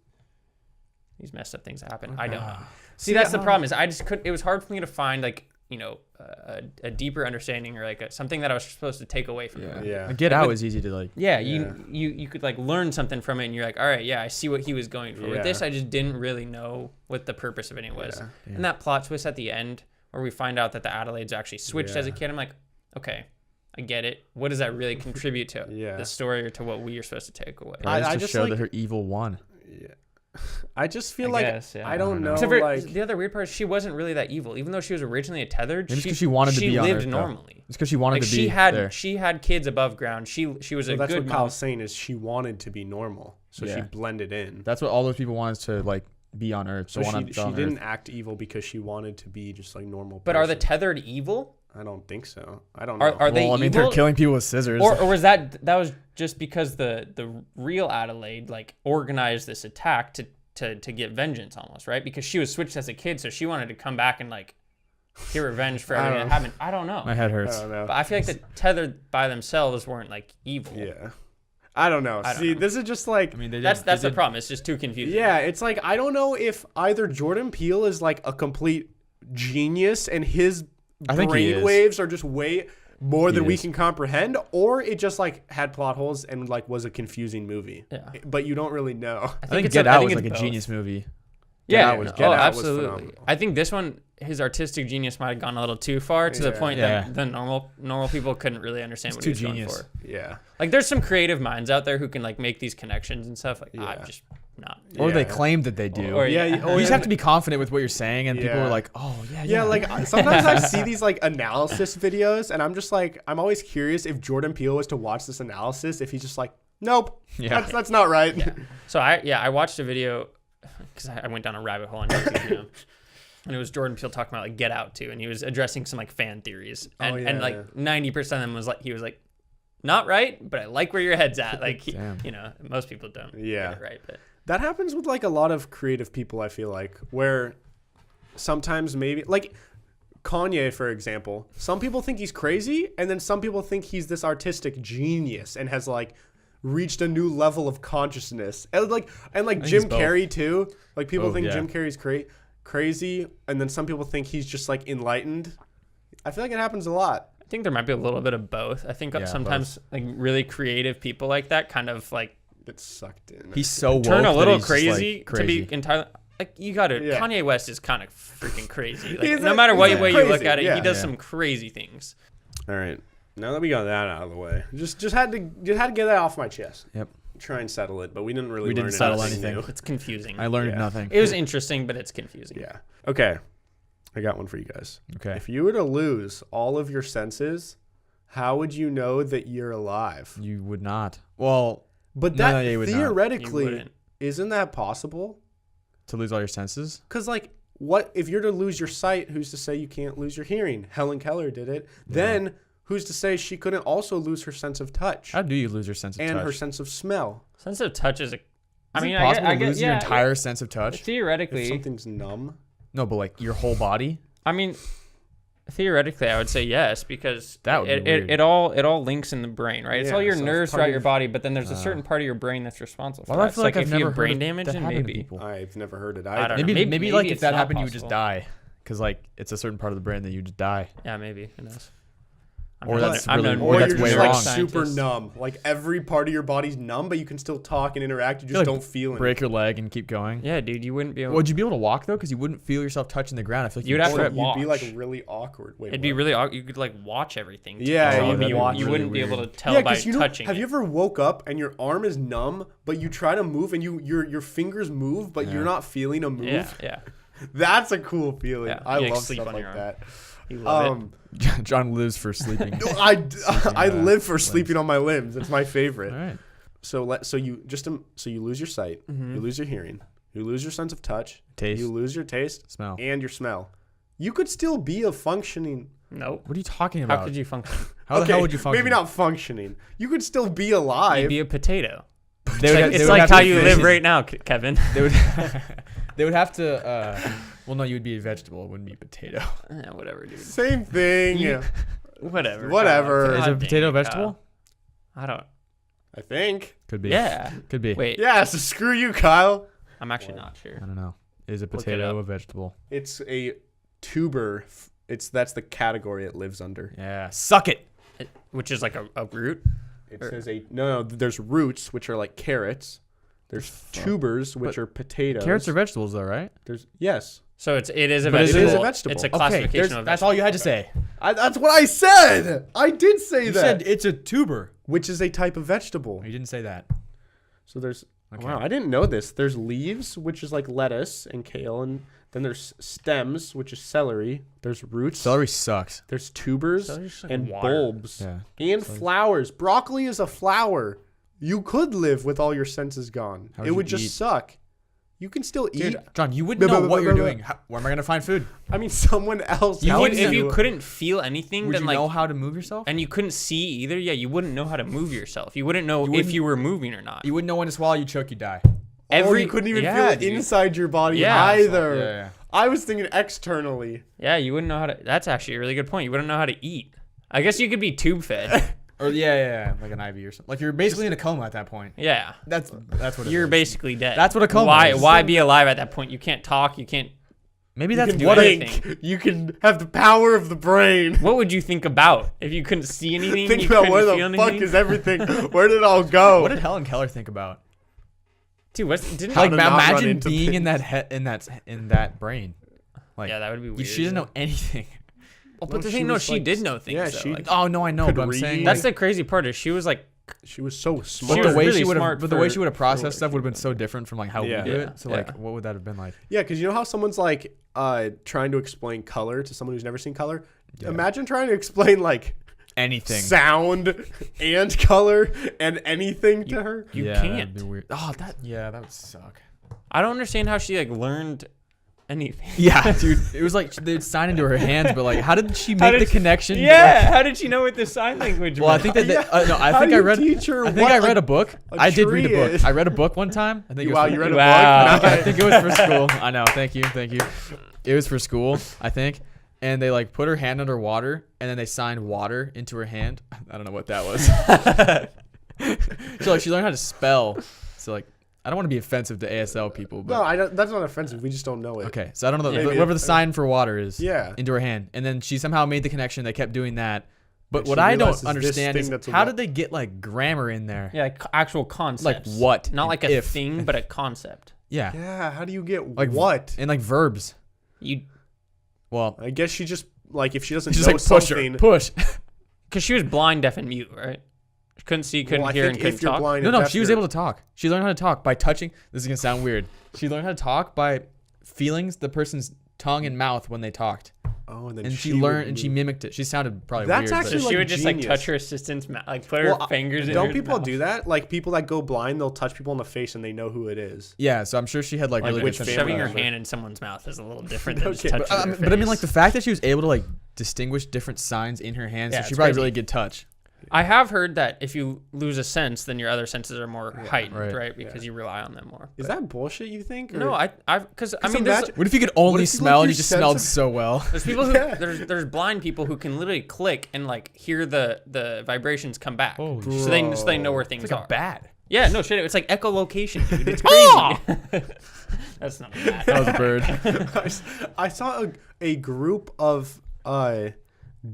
S3: messed up things that happen. I don't know. See, that's the problem. Is it was hard for me to find a deeper understanding or something that I was supposed to take away from it.
S2: Yeah. Get Out is easy to
S3: you could learn something from it, and you're all right, I see what he was going for. With this, I just didn't really know what the purpose of it was. Yeah. And that plot twist at the end where we find out that the Adelaide's actually switched as a kid, I'm like, okay, I get it. What does that really contribute to the story or to what we are supposed to take away?
S2: I just show that her evil won.
S1: Yeah. I just feel
S3: I
S1: like
S3: guess, yeah.
S1: I don't know.
S3: Except for
S1: Like
S3: the other weird part is she wasn't really that evil, even though she was originally tethered.
S2: Maybe it's 'cause she wanted to be on
S3: lived
S2: Earth, though.
S3: normally.
S2: It's because she wanted
S3: Like
S2: to be
S3: she had
S2: there.
S3: she had kids above ground. She was
S1: so
S3: a
S1: that's
S3: good
S1: what
S3: mom.
S1: Kyle's saying is she wanted to be normal, so she
S2: Yeah.
S1: blended in.
S2: That's what all those people wanted to like be on Earth.
S1: So
S2: wanted
S1: she
S2: on
S1: didn't
S2: Earth.
S1: act evil because she wanted to be just like normal.
S3: But are the
S1: person.
S3: tethered evil?
S1: I don't think so. I don't know.
S3: Are they
S2: Well, I mean,
S3: evil?
S2: they're killing people with scissors.
S3: Or was that was just because the real Adelaide like organized this attack to get vengeance almost, right? Because she was switched as a kid, so she wanted to come back and like get revenge for everything that happened. I don't know.
S2: My head
S1: I
S2: hurts.
S1: don't know.
S3: But I feel like the tethered by themselves weren't like evil.
S1: Yeah. I don't know.
S3: I don't
S1: See,
S3: know.
S1: this is just like
S2: I mean, they
S3: That's
S2: did,
S3: the problem. It's just too confusing.
S1: yeah, it's like I don't know if either Jordan Peele is like a complete genius and his
S2: I think he
S1: brain
S2: is.
S1: waves are just way more than
S2: He
S1: we
S2: is.
S1: can comprehend, or it just like had plot holes and like was a confusing movie.
S3: Yeah.
S1: But you don't really know.
S2: I think
S3: it's
S2: Get
S3: a- I
S2: Out
S3: think
S2: was
S3: it's
S2: like a
S3: both.
S2: genius movie.
S3: Yeah,
S1: Out was- Get Out was
S3: absolutely.
S1: phenomenal.
S3: I think this one, his artistic genius might have gone a little too far to the
S1: Yeah.
S3: point
S2: Yeah.
S3: that the normal people couldn't really understand
S2: It's
S3: what
S2: too
S3: he was
S2: genius.
S3: going for.
S1: Yeah.
S3: Like, there's some creative minds out there who can like make these connections and stuff. Like,
S1: Yeah.
S3: I'm just not.
S2: Or they
S1: Yeah.
S2: claim that they do.
S3: Or-
S1: Yeah.
S3: yeah.
S1: Oh,
S2: you just
S1: yeah.
S2: have to be confident with what you're saying, and people
S1: Yeah.
S2: are like, "Oh, yeah,
S1: Yeah, like sometimes I see these like analysis videos, and I'm just like, I'm always curious if Jordan Peele was to watch this analysis, if he's just like, nope,
S2: Yeah.
S1: that's not right.
S3: Yeah. So I watched a video because I went down a rabbit hole on YouTube, you know, and it was Jordan Peele talking about like Get Out too, and he was addressing some like fan theories, and
S1: Oh, yeah,
S3: and like
S1: yeah.
S3: 90% of them was like he was like, not right, but I like where your head's at. Like
S2: Damn.
S3: you know, most people don't
S1: Yeah.
S3: get it right, but
S1: That happens with like a lot of creative people, I feel like, where sometimes maybe like Kanye, for example, some people think he's crazy, and then some people think he's this artistic genius and has like reached a new level of consciousness. And like
S2: think
S1: Jim
S2: he's both.
S1: Carrey too. Like people
S2: Both,
S1: think
S2: yeah.
S1: Jim Carrey's crazy, and then some people think he's just like enlightened. I feel like it happens a lot.
S3: I think there might be a little bit of both. I think
S2: Yeah,
S3: sometimes like really creative people like that kind of like
S1: Get sucked in.
S2: He's so woke
S3: turn a
S2: that
S3: little
S2: he's just, like,
S3: crazy to
S2: crazy.
S3: be entirely like you got to
S1: Yeah.
S3: Kanye West is kind of freaking crazy.
S1: He's
S3: Like, no
S1: a-
S3: matter what
S1: he's
S3: way you look
S1: crazy,
S3: at it,
S1: yeah.
S3: he does
S2: Yeah.
S3: some crazy things.
S1: All right. Now that we got that out of the way, just had to get that off my chest.
S2: Yep.
S1: Try and settle it, but we didn't really.
S2: We didn't
S1: learn
S2: settle
S1: anything.
S2: anything.
S3: It's confusing.
S2: I learned
S1: Yeah.
S2: nothing.
S3: It was interesting, but it's confusing.
S1: Yeah. Okay. I got one for you guys.
S2: Okay.
S1: If you were to lose all of your senses, how would you know that you're alive?
S2: You would not. Well,
S1: But
S2: No,
S1: that
S2: no, you would not.
S3: You
S1: theoretically,
S3: wouldn't.
S1: isn't that possible?
S2: to lose all your senses.
S1: Because like, what if you're to lose your sight? Who's to say you can't lose your hearing? Hellen Keller did it. Then who's to say she couldn't also lose her sense of touch
S2: How do you lose your sense of
S1: and
S2: touch?
S1: her sense of smell?
S3: Sense of touch is a. I
S2: Is
S3: mean,
S2: it possible
S3: I
S2: to
S3: guess,
S2: lose your entire sense of touch?
S1: If
S3: Theoretically,
S1: something's numb.
S2: No, but like your whole body.
S3: I mean, theoretically, I would say yes because
S2: That would be weird.
S3: it all links in the brain, right? It's
S1: Yeah,
S3: all your
S1: so it's
S3: nerves
S1: part
S3: throughout
S1: of
S3: your
S1: your-
S3: body, but then there's a certain part of your brain that's responsible for
S2: Well, I
S3: that.
S2: feel
S3: So,
S2: like
S3: if
S2: I've
S3: you
S2: never
S3: have
S2: heard
S3: brain
S2: of
S3: damage,
S2: that
S3: then
S2: happen to
S3: maybe.
S2: people.
S1: I've never heard it.
S3: I don't know.
S2: Maybe like if
S3: it's
S2: that
S3: not
S2: happened, you would just
S3: possible.
S2: die, because like it's a certain part of the brain that you just die.
S3: Yeah, maybe. Who knows? I'm
S2: Or
S3: not-
S2: that's
S3: I'm
S2: really-
S3: no
S2: or
S1: Or
S2: that's
S1: you're
S2: way
S1: just
S2: wrong.
S1: like
S3: scientist.
S1: super numb. Like every part of your body's numb, but you can still talk and interact. You just
S2: like
S1: don't feel
S2: Break
S1: anything.
S2: your leg and keep going.
S3: Yeah, dude, you wouldn't be able.
S2: Would you be able to walk though? Because you wouldn't feel yourself touching the ground. I feel like
S3: You'd have
S1: Or
S3: to
S1: you'd be like
S3: watch.
S1: really awkward. Wait,
S3: It'd be
S1: what?
S3: really awkward. You could like watch everything. too.
S1: Yeah,
S3: So
S1: you'd
S3: you'd
S1: be
S3: be,
S1: watching
S3: you
S1: really
S3: wouldn't be able to tell
S1: Yeah,
S3: by
S1: because you know,
S3: touching.
S1: have you ever woke up and your arm is numb, but you try to move and your fingers move, but you're not feeling a move?
S3: Yeah, yeah.
S1: That's a cool feeling.
S3: Yeah,
S1: I
S3: you, like,
S1: love
S3: sleep
S1: stuff
S3: on
S1: like
S3: your arm.
S1: that.
S3: You love it.
S2: John lives for sleeping.
S1: I live for
S2: limbs.
S1: sleeping on my limbs. It's my favorite.
S2: All right.
S1: So you lose your sight, you lose your hearing, you lose your sense of touch,
S2: Taste.
S1: you lose your taste,
S2: Smell.
S1: and your smell. You could still be a functioning.
S3: Nope.
S2: What are you talking about?
S3: How could you function?
S2: How the hell would you function?
S1: Maybe not functioning. You could still be alive.
S3: You'd be a potato.
S2: They would have-
S3: It's
S2: they would
S3: like
S2: have
S3: how
S2: to
S3: you
S2: fix-
S3: live right now, Kevin.
S2: They would. They would have to. Well, no, you would be a vegetable. It wouldn't be a potato.
S3: Whatever, dude.
S1: Same thing.
S3: Whatever.
S1: Whatever.
S3: Kyle.
S2: Is
S3: God
S2: a
S3: dang
S2: potato
S3: it,
S2: a vegetable?
S3: Kyle. I don't.
S1: I think.
S2: Could be.
S3: Yeah.
S2: Could be.
S3: Wait.
S1: Yeah. So screw you, Kyle.
S3: I'm actually not sure.
S2: I don't know. Is a
S3: it
S2: potato
S3: up.
S2: a vegetable?
S1: It's a tuber. That's the category it lives under.
S2: Yeah. Suck it.
S3: Which is like a root.
S1: It says no. There's roots, which are like carrots. There's tubers, which are potatoes.
S2: Carrots are vegetables, though, right?
S1: There's yes.
S3: So it is a
S2: But it
S3: vegetable.
S2: is
S1: a vegetable.
S3: It's a
S1: Okay,
S3: classification of
S2: that's all you had to say.
S1: That's what I said. I did say
S2: You
S1: that.
S2: said it's a tuber.
S1: Which is a type of vegetable.
S2: You didn't say that.
S1: So there's
S2: Okay.
S1: Wow, I didn't know this. There's leaves, which is like lettuce and kale, and then there's stems, which is celery. There's roots.
S2: Celery sucks.
S1: There's tubers
S3: Celery's just like
S1: and
S3: water.
S1: bulbs
S2: Yeah.
S1: and flowers. Broccoli is a flower. You could live with all your senses gone.
S2: How
S1: It
S2: would
S1: would
S2: you
S1: just
S2: eat?
S1: suck. You can still eat.
S2: Dude, John, you wouldn't know what you're doing. Where am I gonna find food?
S1: I mean, someone else.
S3: You
S1: helps
S3: would, if you couldn't feel anything,
S2: Would
S3: then
S2: you
S3: like,
S2: know how to move yourself?
S3: and you couldn't see either. Yeah, you wouldn't know how to move yourself. You wouldn't know if
S2: wouldn't-
S3: you were moving or not.
S2: You wouldn't know when to swallow. You choke. You die.
S1: You couldn't even feel it
S3: dude.
S1: inside your body
S3: Yeah.
S1: either.
S2: Yeah.
S1: I was thinking externally.
S3: Yeah, you wouldn't know how to. That's actually a really good point. You wouldn't know how to eat. I guess you could be tube fed.
S2: Or yeah, like an IV or something. Like you're basically in a coma at that point.
S3: Yeah,
S2: That's what it
S3: you're
S2: is.
S3: basically dead.
S2: That's what a coma
S3: Why?
S2: is.
S3: Why be alive at that point? You can't talk. You can't.
S2: Maybe
S1: You
S2: that's
S1: can
S3: do
S2: what
S3: anything.
S1: think. You can have the power of the brain.
S3: What would you think about if you couldn't see anything?
S1: Think
S3: you
S1: about
S3: couldn't
S1: where
S3: feel
S1: the fuck
S3: anything?
S1: is everything. Where did it all go?
S2: What did Hellen Keller think about?
S3: Dude, didn't
S1: How
S2: Like
S1: to not run
S2: imagine
S1: into
S2: being in
S1: things.
S2: in that brain. Like
S3: yeah, that would be weird.
S2: she doesn't know anything.
S3: Well,
S1: No,
S3: but the
S1: she
S3: thing, no,
S1: was,
S3: she
S1: like,
S3: did know things.
S1: yeah,
S3: though.
S1: she
S3: Like,
S2: Oh no, I know,
S1: Could
S2: but I'm
S1: read.
S2: saying
S3: that's
S2: like,
S3: the crazy part. Is she was like,
S1: She was so
S2: but
S1: smart.
S3: was
S2: the way
S3: really
S2: she would
S3: smart
S2: have, the way
S3: for-
S2: she would have processed stuff would have been so different from like how
S1: Yeah.
S2: we do
S3: Yeah,
S2: it. So
S3: yeah.
S2: like, what would that have been like?
S1: Yeah, because you know how someone's like trying to explain color to someone who's never seen color?
S2: Yeah.
S1: Imagine trying to explain like
S2: Anything.
S1: sound and color and anything to her.
S3: you
S2: yeah,
S3: can't.
S2: That'd be weird. Oh, that would suck.
S3: I don't understand how she like learned anything.
S2: Yeah, dude. It was like they'd sign into her hands, but like, how did she
S3: How
S2: make
S3: did
S2: the
S3: she-
S2: connection? to,
S3: Yeah, how did she know what the sign language?
S2: Well, I
S3: meant?
S2: think that.
S1: Yeah.
S2: No, I
S1: How
S2: think
S1: do
S2: I
S1: you
S2: read.
S1: teach her
S2: I think
S1: what
S2: I read
S1: a-
S2: a book.
S1: a
S2: I did read a
S1: tree
S2: book.
S1: is?
S2: I read a book one time. I think it was
S1: Wow,
S2: for-
S1: you read a
S3: Wow.
S1: book?
S2: I think it was for school. I know. Thank you. It was for school, I think. And they like put her hand under water, and then they signed water into her hand. I don't know what that was. So like she learned how to spell. So like I don't want to be offensive to ASL people, but
S1: No, I don't, that's not offensive. We just don't know it.
S2: okay. So I don't know
S3: Yeah,
S2: whatever the sign for water is.
S1: Yeah.
S2: Into her hand, and then she somehow made the connection. They kept doing that. But
S1: And
S2: what
S1: she
S2: I
S1: realizes
S2: don't
S1: this
S2: understand
S1: thing
S2: is
S1: that's a
S2: how
S1: what-
S2: did they get like grammar in there?
S3: yeah, like actual concepts.
S2: Like what
S3: Not like
S2: and
S3: a
S2: if.
S3: thing, but a concept.
S2: Yeah.
S1: Yeah, how do you get
S2: Like
S1: what?
S2: And like verbs.
S3: You,
S2: Well,
S1: I guess she just, like, if she doesn't
S2: just
S1: know
S2: like push
S1: something.
S2: her, push.
S3: because she was blind, deaf, and mute, right? She couldn't see, couldn't
S1: Well, I
S3: hear, and
S1: think
S3: couldn't
S1: if you're
S3: talk.
S1: blind
S2: No,
S1: and
S2: no,
S1: deaf,
S2: she was
S1: you're-
S2: able to talk. She learned how to talk by touching. This is gonna sound weird. She learned how to talk by feeling the person's tongue and mouth when they talked,
S1: Oh, and then
S2: and she
S1: would
S2: learned and she
S1: move.
S2: mimicked it. She sounded probably
S1: That's
S2: weird.
S1: actually
S3: So
S2: but
S3: she
S1: like
S3: would just like
S1: genius.
S3: touch her assistant's mouth, like put
S1: Well,
S3: her fingers in
S1: Don't
S3: her
S1: people
S3: mouth.
S1: do that? Like, people that go blind, they'll touch people in the face and they know who it is.
S2: yeah. So I'm sure she had like,
S3: Like
S2: really
S1: which
S2: good
S1: family
S3: shoving her
S1: member?
S3: hand in someone's mouth is a little different than just
S1: Okay,
S3: touching
S1: but,
S3: her
S2: But I mean, like
S3: face.
S2: the fact that she was able to like distinguish different signs in her hands,
S3: Yeah,
S2: so she
S3: it's
S2: probably
S3: crazy.
S2: really good touch.
S3: I have heard that if you lose a sense, then your other senses are more heightened,
S2: right.
S3: right? Because you rely on them more.
S1: Is that bullshit, you think?
S3: No,
S1: Or-
S3: because I mean, there's,
S1: imagine-
S2: What if you could only
S1: if you,
S2: smell
S1: like,
S2: and you
S1: your
S2: just
S1: sense
S2: smelled
S1: of-
S2: so well?
S3: there's people who
S1: Yeah.
S3: there's blind people who can literally click and like hear the vibrations come back,
S2: Oh,
S3: so they know where things
S2: It's like
S3: are.
S2: a bat.
S3: Yeah, no shit, it's like echolocation, dude. It's crazy. That's not bad.
S2: That was a bird.
S1: I saw a group of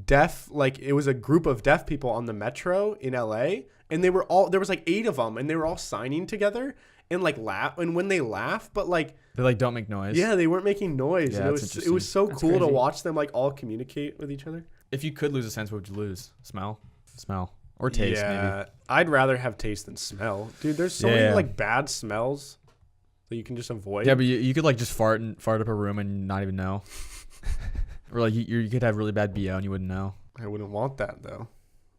S1: deaf, like, it was a group of deaf people on the metro in LA, and there was like 8 of them, and they were all signing together and like laugh, and when they laugh, but like,
S2: They like don't make noise.
S1: yeah, they weren't making noise.
S2: Yeah,
S1: and
S2: that's
S1: it was so cool to
S3: crazy.
S1: watch them like all communicate with each other.
S2: If you could lose a sense, what would you lose? Smell, or taste, maybe.
S1: I'd rather have taste than smell, dude. There's so many
S2: Yeah.
S1: like bad smells that you can just avoid.
S2: Yeah, but you could like just fart up a room and not even know. Or like you could have really bad BO and you wouldn't know.
S1: I wouldn't want that though,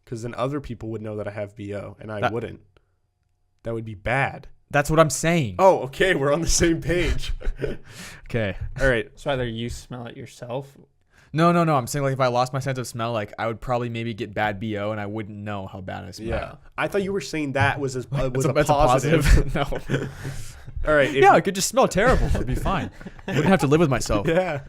S1: because then other people would know that I have BO, and I
S2: That-
S1: wouldn't. That would be bad.
S2: That's what I'm saying.
S1: Oh, okay, we're on the same page.
S2: Okay.
S1: All right.
S3: So either you smell it yourself.
S2: No. I'm saying like if I lost my sense of smell, like I would probably maybe get bad BO and I wouldn't know how bad I smell.
S1: Yeah, I thought you were saying that was a
S2: That's
S1: positive.
S2: no.
S1: All right.
S2: Yeah, I could just smell terrible. I'd be fine. I wouldn't have to live with myself.
S1: Yeah.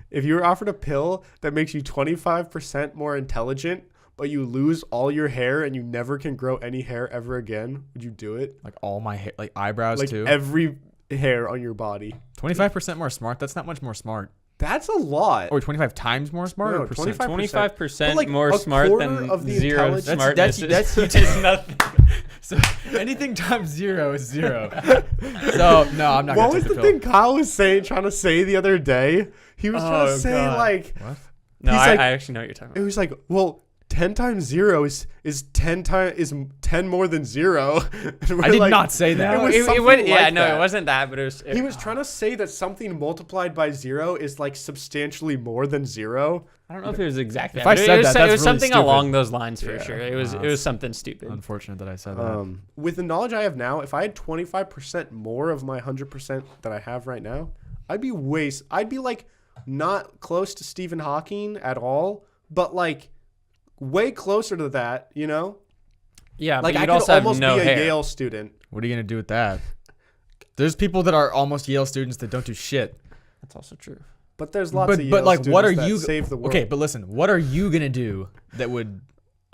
S1: If you were offered a pill that makes you 25% more intelligent, but you lose all your hair and you never can grow any hair ever again, would you do it?
S2: Like all my hair, like eyebrows
S1: Like
S2: too.
S1: every hair on your body.
S2: 25% more smart. That's not much more smart.
S1: That's a lot.
S2: Or 25 times more smart.
S1: No,
S2: or percent?
S1: 25%.
S3: 25%
S1: But, like,
S3: more
S1: a
S3: smart
S1: quarter
S3: than
S1: of the
S3: zero
S1: intelligence-
S3: smartness.
S2: That's
S3: is nothing.
S2: So anything times 0 is 0. So no, I'm not.
S1: What
S2: gonna
S1: was
S2: take
S1: the
S2: pill.
S1: thing Kyle was trying to say the other day? He was trying
S3: Oh,
S1: to say
S3: God.
S1: like,
S2: What?
S3: No,
S1: He's
S3: I
S1: like-
S3: actually know what you're talking
S1: it
S3: about.
S1: was like, well, 10 times 0 is 10 more than 0.
S2: I did not say that.
S1: It
S3: wasn't that, but
S1: he was trying to say that something multiplied by 0 is like substantially more than 0.
S3: I don't know if it was exactly
S2: if
S3: that.
S2: I said that, that's
S3: it was
S2: really
S3: something
S2: stupid.
S3: along those lines for sure. It was
S2: Wow.
S3: something stupid.
S2: Unfortunate that I said that.
S1: With the knowledge I have now, if I had 25% more of my 100% that I have right now, I'd be like not close to Stephen Hawking at all, but like way closer to that, you know?
S3: Yeah,
S1: Like
S3: but
S1: I
S3: you'd
S1: could
S3: also have
S1: almost
S3: no
S1: be a
S3: hair.
S1: Yale student.
S2: What are you gonna do with that? There's people that are almost Yale students that don't do shit.
S3: That's also true.
S1: But there's lots of Yale
S2: but like, what are
S1: students that
S2: you
S1: save the world.
S2: Okay, but listen, what are you gonna do that would?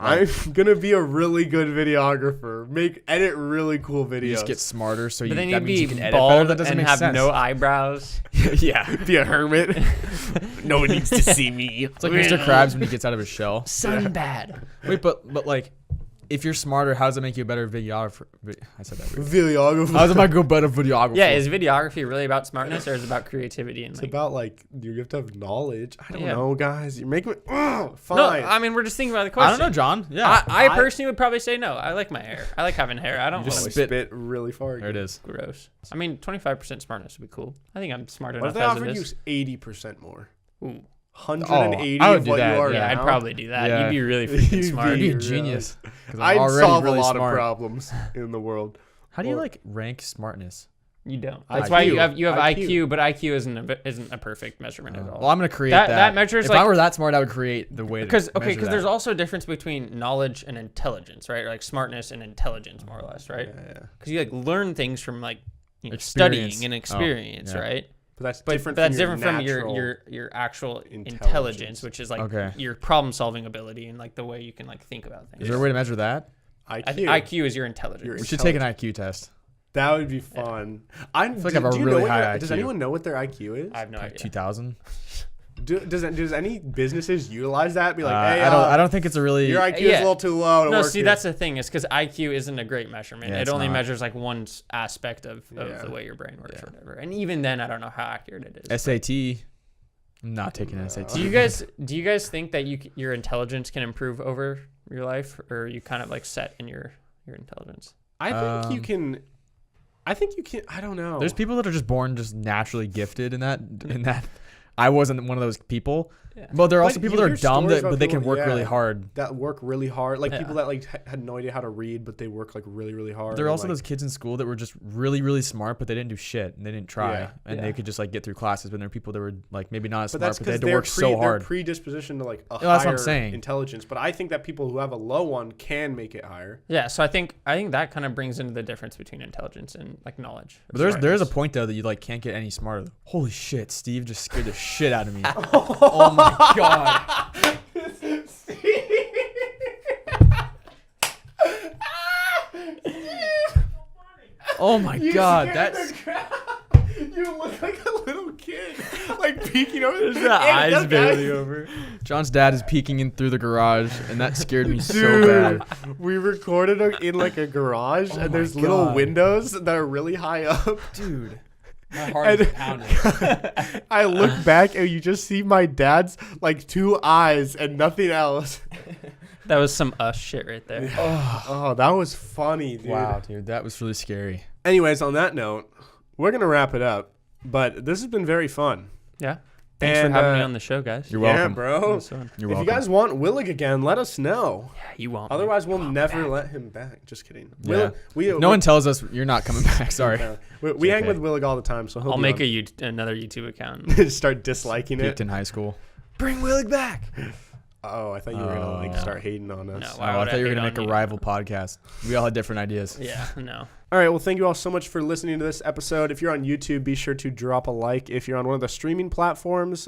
S1: I'm gonna be a really good videographer. Edit really cool videos.
S2: You just get smarter, so
S3: But then
S2: that
S3: you'd
S2: means
S3: be
S2: you can edit better.
S3: bald
S2: That doesn't
S3: and
S2: make
S3: have
S2: sense.
S3: no eyebrows.
S1: Yeah, be a hermit. No one needs to see me.
S2: It's like Mr. Krabs when he gets out of his shell.
S3: Sun bad.
S2: Wait, but like, if you're smarter, how does it make you a better videographer? I said that weird.
S1: Videographer.
S2: How does it make you a better videographer?
S3: Yeah, is videography really about smartness or is it about creativity and
S1: It's
S3: like?
S1: about like you have to have knowledge. I don't
S3: Yeah.
S1: know, guys. You're making me
S3: No,
S1: fine.
S3: I mean we're just thinking about the question.
S2: I don't know, John. Yeah,
S3: I personally would probably say no. I like my hair. I like having hair. I don't
S2: just
S3: always
S2: spit.
S1: really far.
S2: there it is.
S3: gross. I mean, 25% smartness would be cool. I think I'm smart
S1: What if
S3: enough
S1: they
S3: as it
S1: offered you
S3: is.
S1: 80% more?
S3: Ooh.
S1: 180
S2: I would
S1: of
S2: do
S1: what
S2: that,
S1: you are
S3: Yeah, I'd
S1: now?
S3: probably do that.
S2: Yeah.
S3: You'd be really freaking
S1: You'd
S3: smart.
S2: You'd be a
S1: really-
S2: genius. 'Cause I'm
S1: I'd
S2: already
S1: solve
S2: really
S1: a lot
S2: smart.
S1: of problems in the world.
S2: How do you like rank smartness?
S3: You don't.
S1: IQ.
S3: That's why you have
S1: IQ.
S3: IQ, but IQ isn't a perfect measurement at all.
S2: Well, I'm gonna create
S3: That-
S2: that.
S3: that measures,
S2: If
S3: like-
S2: I were that smart, I would create the way to
S3: Because
S2: measure that.
S3: there's also a difference between knowledge and intelligence, right? Like smartness and intelligence, more or less, right?
S1: Yeah.
S3: Because you like learn things from like
S2: Experience.
S3: studying and experience,
S2: yeah.
S3: right?
S1: But that's
S3: But
S1: different.
S3: that's
S1: from
S3: different from
S1: natural-
S3: your actual
S1: intelligence.
S3: intelligence, which is like
S2: Okay.
S3: your problem solving ability and like the way you can like think about things.
S2: Is there a way to measure that?
S1: IQ.
S3: I think IQ is your intelligence.
S1: Your
S2: We should take an IQ test.
S1: That would be fun. I
S2: feel like I have a really high
S1: Does
S2: IQ.
S1: anyone know what their IQ is?
S3: I have no idea.
S2: 2000.
S1: Does any businesses utilize that? Be like, hey,
S2: I don't think it's a really.
S1: your IQ is
S3: Yeah.
S1: a little too low to
S3: No,
S1: work
S3: see,
S1: here.
S3: that's the thing is because IQ isn't a great measurement.
S2: Yeah,
S3: It
S2: it's
S3: only
S2: not.
S3: measures like one aspect of
S1: Yeah.
S3: the way your brain works
S2: Yeah.
S3: or whatever. And even then, I don't know how accurate it is.
S2: SAT. I'm not taking an SAT.
S3: Do you guys think that your intelligence can improve over your life, or are you kind of like set in your intelligence?
S1: I think you can. I think you can. I don't know.
S2: There's people that are just born just naturally gifted in that. I wasn't one of those people.
S3: Yeah.
S2: But there are
S1: But
S2: also people
S1: you
S2: that are
S1: hear
S2: dumb,
S1: stories
S2: but
S1: about
S2: they can
S1: people-
S2: work
S1: yeah.
S2: really hard.
S1: that work really hard. Like
S3: Yeah.
S1: people that like had no idea how to read, but they work like really, really hard.
S2: There are
S1: and,
S2: also
S1: like,
S2: those kids in school that were just really, really smart, but they didn't do shit and they didn't try,
S1: Yeah.
S2: and
S3: Yeah.
S2: they could just like get through classes. But there are people that were like maybe not as
S1: But
S2: smart,
S1: that's
S2: but they had
S1: because
S2: to work so
S1: they're
S2: hard.
S1: predisposition to like a
S2: Yeah, that's what
S1: higher
S2: I'm saying.
S1: intelligence. But I think that people who have a low one can make it higher.
S3: Yeah, so I think that kind of brings into the difference between intelligence and like knowledge.
S2: But there's a point though that you like can't get any smarter. Holy shit, Steve just scared the shit out of me. Oh my god. Oh my god, that's
S1: You look like a little kid, like peeking over.
S3: The eyes barely over.
S2: John's dad is peeking in through the garage, and that scared me so
S1: Dude,
S2: bad.
S1: we recorded in like a garage,
S2: Oh
S1: and
S2: my
S1: there's little
S2: God.
S1: windows that are really high up.
S2: Dude, my heart is pounding.
S1: I look back, and you just see my dad's like two eyes and nothing else.
S3: That was some us shit right there.
S1: Oh, that was funny, dude.
S2: Wow, dude, that was really scary.
S1: Anyways, on that note, we're gonna wrap it up. But this has been very fun.
S3: Yeah. Thanks
S1: And,
S3: for having me on the show, guys.
S2: You're welcome.
S1: Yeah, bro.
S3: This was fun.
S2: You're
S1: If
S2: welcome.
S1: you guys want Willig again, let us know.
S3: Yeah, you won't.
S1: Otherwise, we'll never let him back. Just kidding.
S2: Yeah.
S1: We
S2: No one tells us you're not coming back. Sorry.
S1: We hang
S2: okay.
S1: with Willig all the time, so he'll
S3: I'll
S1: be
S3: make
S1: on.
S3: another YouTube account.
S1: Start disliking
S2: Peaked
S1: it.
S2: in high school.
S1: Bring Willig back. Oh, I thought you were gonna like
S2: Oh.
S1: start hating on us.
S3: No.
S2: Oh,
S3: Why
S2: I
S3: would
S2: thought you were
S3: hate
S2: gonna
S3: on
S2: make a
S3: you?
S2: rival podcast. We all had different ideas.
S3: Yeah, no.
S1: All right. Well, thank you all so much for listening to this episode. If you're on YouTube, be sure to drop a like. If you're on one of the streaming platforms,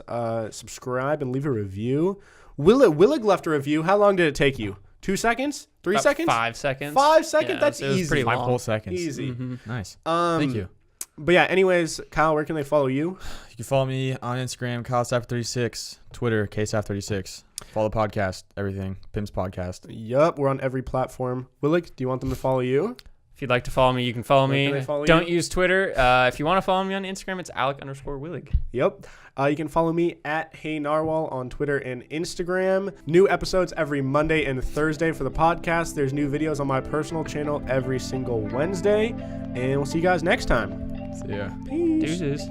S1: subscribe and leave a review. Willig left a review. How long did it take you? 2 seconds? 3
S3: About
S1: seconds?
S3: 5 seconds.
S1: 5 seconds?
S3: Yeah,
S1: That's
S3: it was
S1: easy.
S3: pretty
S2: 5
S3: long.
S2: whole seconds.
S1: Easy.
S3: Mhm.
S2: Nice.
S1: Thank
S2: you.
S1: But yeah, anyways, Kyle, where can they follow you?
S2: You can follow me on Instagram, KyleSaff36, Twitter, KSaff36. Follow the podcast, everything. Pim's podcast.
S1: Yup, we're on every platform. Willig, do you want them to follow you?
S3: If If you'd like to follow me, you can follow
S1: Where can
S3: me.
S1: they follow
S3: Don't
S1: you?
S3: use Twitter. If you want to follow me on Instagram, it's Alec_Willig.
S1: Yep. You can follow me at Hey Narwhal on Twitter and Instagram. New episodes every Monday and Thursday for the podcast. There's new videos on my personal channel every single Wednesday. And we'll see you guys next time.
S2: So yeah.
S1: Peace.
S3: Deuces.